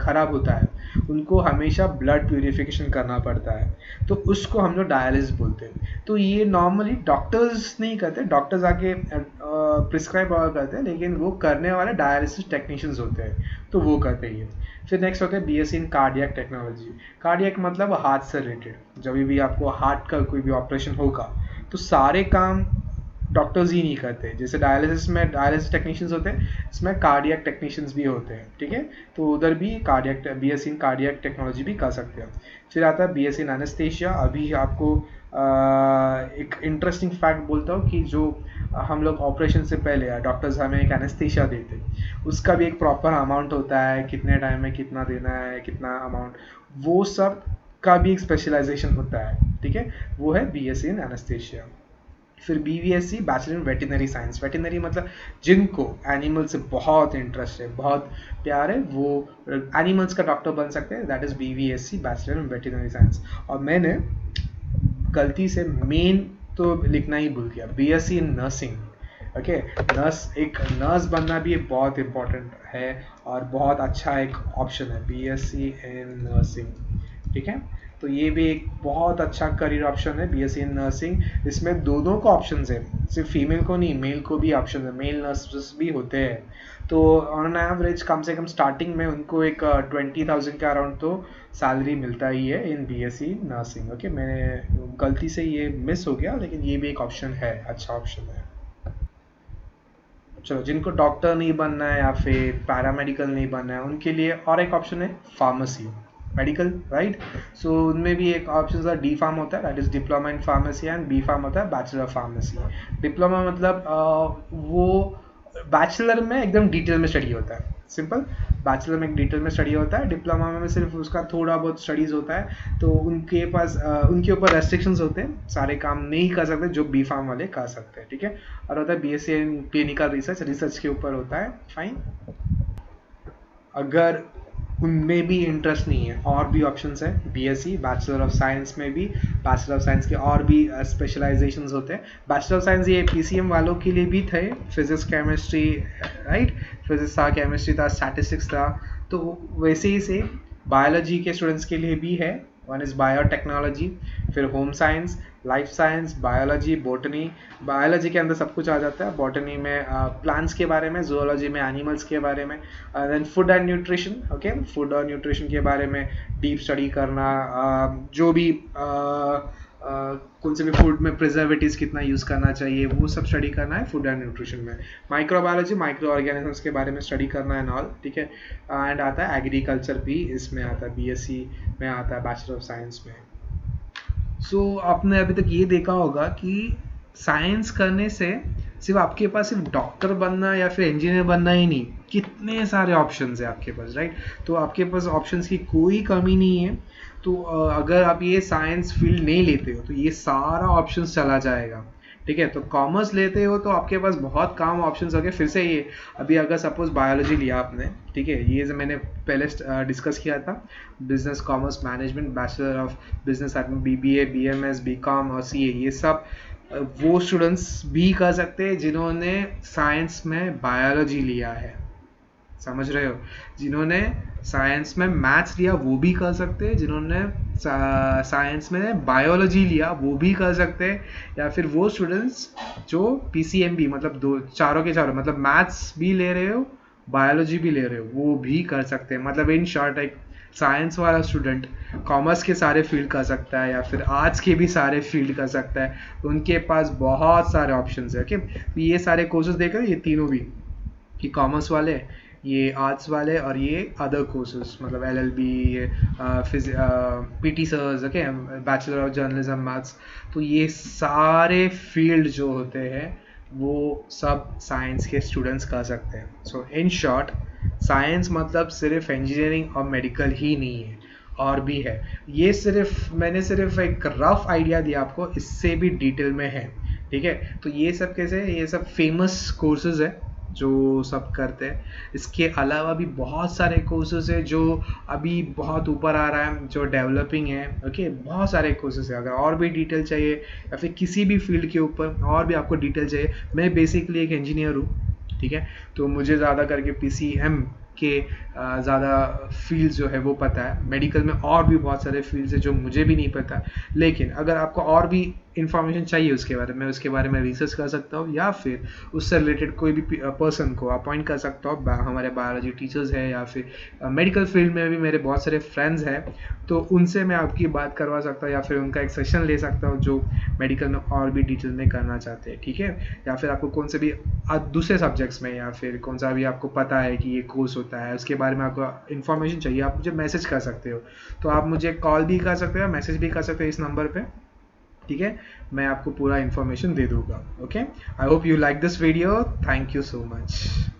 खराब होता है, उनको हमेशा ब्लड प्यूरिफिकेशन करना पड़ता है, तो उसको हम लोग डायलिसिस बोलते हैं। तो ये नॉर्मली डॉक्टर्स नहीं करते, डॉक्टर्स आके प्रिस्क्राइब करते हैं, लेकिन वो करने वाले डायलिसिस टेक्नीशियंस होते हैं, तो वो करते हैं। फिर नेक्स्ट होता है BSc इन कार्डियक टेक्नोलॉजी। कार्डियक मतलब हार्ट से रिलेटेड, जब भी आपको हार्ट का कोई भी ऑपरेशन होगा, तो सारे काम डॉक्टर्स ही नहीं करते। जैसे डायलिसिस में डायलिसिस टेक्नीशियंस होते हैं, इसमें कार्डियक टेक्नीशियंस भी होते हैं, ठीक है। तो उधर भी कार्डियक BSc इन कार्डियक टेक्नोलॉजी भी कर सकते हैं। फिर आता है BSc इन एनेस्थीसिया। अभी आपको एक इंटरेस्टिंग फैक्ट बोलता हूँ कि जो हम लोग ऑपरेशन से पहले डॉक्टर्स हमें एक एनेस्थीसिया देते हैं, उसका भी एक प्रॉपर अमाउंट होता है, कितने टाइम में कितना देना है, कितना अमाउंट, वो सब का भी एक स्पेशलाइजेशन होता है, ठीक है। वो है BSc इन एनेस्थीसिया। फिर BVSc bachelor in veterinary science. Veterinary मतलब जिनको एनिमल से बहुत इंटरेस्ट है, बहुत प्यार है, वो एनिमल्स का डॉक्टर बन सकते हैं, that is BVSc bachelor in veterinary science. और मैंने गलती से मेन तो लिखना ही भूल गया, BSc in nursing, okay. Nurse, एक नर्स बनना भी बहुत इंपॉर्टेंट है और बहुत अच्छा एक ऑप्शन है, BSc इन नर्सिंग, ठीक है। तो ये भी एक बहुत अच्छा करियर ऑप्शन है, BSc इन नर्सिंग। इसमें दोनों का ऑप्शन है, सिर्फ फीमेल को नहीं, मेल को भी ऑप्शन है, मेल नर्सेस भी होते हैं। तो ऑन एवरेज कम से कम स्टार्टिंग में उनको एक 20,000 के अराउंड तो सैलरी मिलता ही है इन BSc नर्सिंग, ओके। मैंने गलती से ये मिस हो गया, लेकिन ये भी एक ऑप्शन है, अच्छा ऑप्शन है। चलो, जिनको डॉक्टर नहीं बनना है या फिर पैरामेडिकल नहीं बनना है, उनके लिए और एक ऑप्शन है फार्मेसी, मेडिकल, राइट। सो उनमें भी एक ऑप्शन डी फार्म होता है, that is diploma in pharmacy, and B pharm होता है बैचलर ऑफ फार्मेसी। डिप्लोमा मतलब वो बैचलर में एकदम डिटेल में स्टडी होता है, सिंपल। बैचलर में एक डिटेल में स्टडी होता है, डिप्लोमा में सिर्फ उसका थोड़ा बहुत स्टडीज होता है। तो उनके पास उनके ऊपर रेस्ट्रिक्शंस होते हैं, सारे काम नहीं कर सकते जो बी फार्म वाले कर सकते हैं, ठीक है। और होता है BSc in clinical research, research के ऊपर होता है, फाइन। अगर उनमें भी इंटरेस्ट नहीं है, और भी ऑप्शंस है BSc बैचलर ऑफ साइंस में भी, बैचलर ऑफ साइंस के और भी स्पेशलाइजेशंस होते हैं। बैचलर ऑफ साइंस ये PCM वालों के लिए भी थे, फिजिक्स केमिस्ट्री, राइट, फिजिक्स था, केमिस्ट्री था, स्टैटिस्टिक्स था। तो वैसे ही से बायोलॉजी के स्टूडेंट्स के लिए भी है, वन इज बायोटेक्नोलॉजी, फिर home science, life science, biology, botany. Biology के अंदर सब कुछ आ जाता है, बॉटनी में प्लांट्स के बारे में, जूलॉजी में एनिमल्स के बारे में, then food and nutrition, okay, food और न्यूट्रिशन के बारे में डीप स्टडी करना, जो भी कौन से भी फूड में प्रिजर्वेटिव्स कितना यूज़ करना चाहिए, वो सब स्टडी करना है फूड एंड न्यूट्रिशन में। माइक्रोबायोलॉजी, माइक्रो ऑर्गेनिजम्स के बारे में स्टडी करना है ऑल, ठीक है। एंड आता है एग्रीकल्चर भी, इसमें आता है BSc में आता है, बैचलर ऑफ साइंस में। सो आपने अभी तक ये देखा होगा कि साइंस करने से सिर्फ आपके पास सिर्फ डॉक्टर बनना या फिर इंजीनियर बनना ही नहीं, कितने सारे ऑप्शंस है आपके पास, राइट। तो आपके पास ऑप्शंस की कोई कमी नहीं है। तो अगर आप ये साइंस फील्ड नहीं लेते हो तो ये सारा ऑप्शंस चला जाएगा, ठीक है। तो कॉमर्स लेते हो तो आपके पास बहुत काम ऑप्शंस हो गए। फिर से ये अभी अगर सपोज बायोलॉजी लिया आपने, ठीक है, ये जो मैंने पहले डिस्कस किया था, business commerce management, bachelor of business admin, BBA, BMS, BCom और CA, ये सब वो स्टूडेंट्स भी कर सकते हैं जिन्होंने साइंस में बायोलॉजी लिया है, समझ रहे हो। जिन्होंने साइंस में मैथ्स लिया वो भी कर सकते हैं, जिन्होंने साइंस में बायोलॉजी लिया वो भी कर सकते हैं, या फिर वो स्टूडेंट्स जो PCMB मतलब दो चारों के चारों मतलब मैथ्स भी ले रहे हो बायोलॉजी भी ले रहे हो वो भी कर सकते हैं। मतलब इन शॉर्ट एक साइंस वाला स्टूडेंट कॉमर्स के सारे फील्ड कर सकता है या फिर आर्ट्स के भी सारे फील्ड कर सकता है, उनके पास बहुत सारे ऑप्शंस है। ओके, तो ये सारे कोर्सेज देखो, ये तीनों भी, कि कॉमर्स वाले, ये आर्ट्स वाले और ये अदर कोर्सेज मतलब LLB, PT सर्स, okay, bachelor of journalism maths, तो ये सारे फील्ड जो होते हैं वो सब साइंस के स्टूडेंट्स कर सकते हैं। सो इन शॉर्ट साइंस मतलब सिर्फ इंजीनियरिंग और मेडिकल ही नहीं है, और भी है। ये मैंने सिर्फ एक रफ आइडिया दिया आपको, इससे भी डिटेल में है, ठीक है। तो ये सब कैसे, ये सब फेमस कोर्सेज है जो सब करते हैं। इसके अलावा भी बहुत सारे कोर्सेज है जो अभी बहुत ऊपर आ रहा है, जो डेवलपिंग है, ओके, बहुत सारे कोर्सेज है। अगर और भी डिटेल चाहिए या फिर किसी भी फील्ड के ऊपर और भी आपको डिटेल चाहिए, मैं बेसिकली एक इंजीनियर हूँ, ठीक है, तो मुझे ज़्यादा करके PCM के ज़्यादा फील्ड्स जो है वो पता है। मेडिकल में और भी बहुत सारे फील्ड्स है जो मुझे भी नहीं पता, लेकिन अगर आपको और भी इंफॉर्मेशन चाहिए उसके बारे में रिसर्च कर सकता हूँ, या फिर उससे रिलेटेड कोई भी पर्सन को अपॉइंट कर सकता हूँ। हमारे बायोलॉजी टीचर्स है या फिर मेडिकल फील्ड में भी मेरे बहुत सारे फ्रेंड्स हैं, तो उनसे मैं आपकी बात करवा सकता हूँ या फिर उनका एक सेशन ले सकता हूँ जो मेडिकल में और भी डिटेल में करना चाहते हैं, ठीक है। या फिर आपको कौन से भी दूसरे सब्जेक्ट्स में या फिर कौन सा भी आपको पता है कि ये कोर्स होता है, उसके बारे में आपको इन्फॉर्मेशन चाहिए, आप मुझे मैसेज कर सकते हो। तो आप मुझे कॉल भी कर सकते हो, मैसेज भी कर सकते हो इस नंबर पे, ठीक है, मैं आपको पूरा इन्फॉर्मेशन दे दूंगा। Okay, I hope you like this video, thank you so much.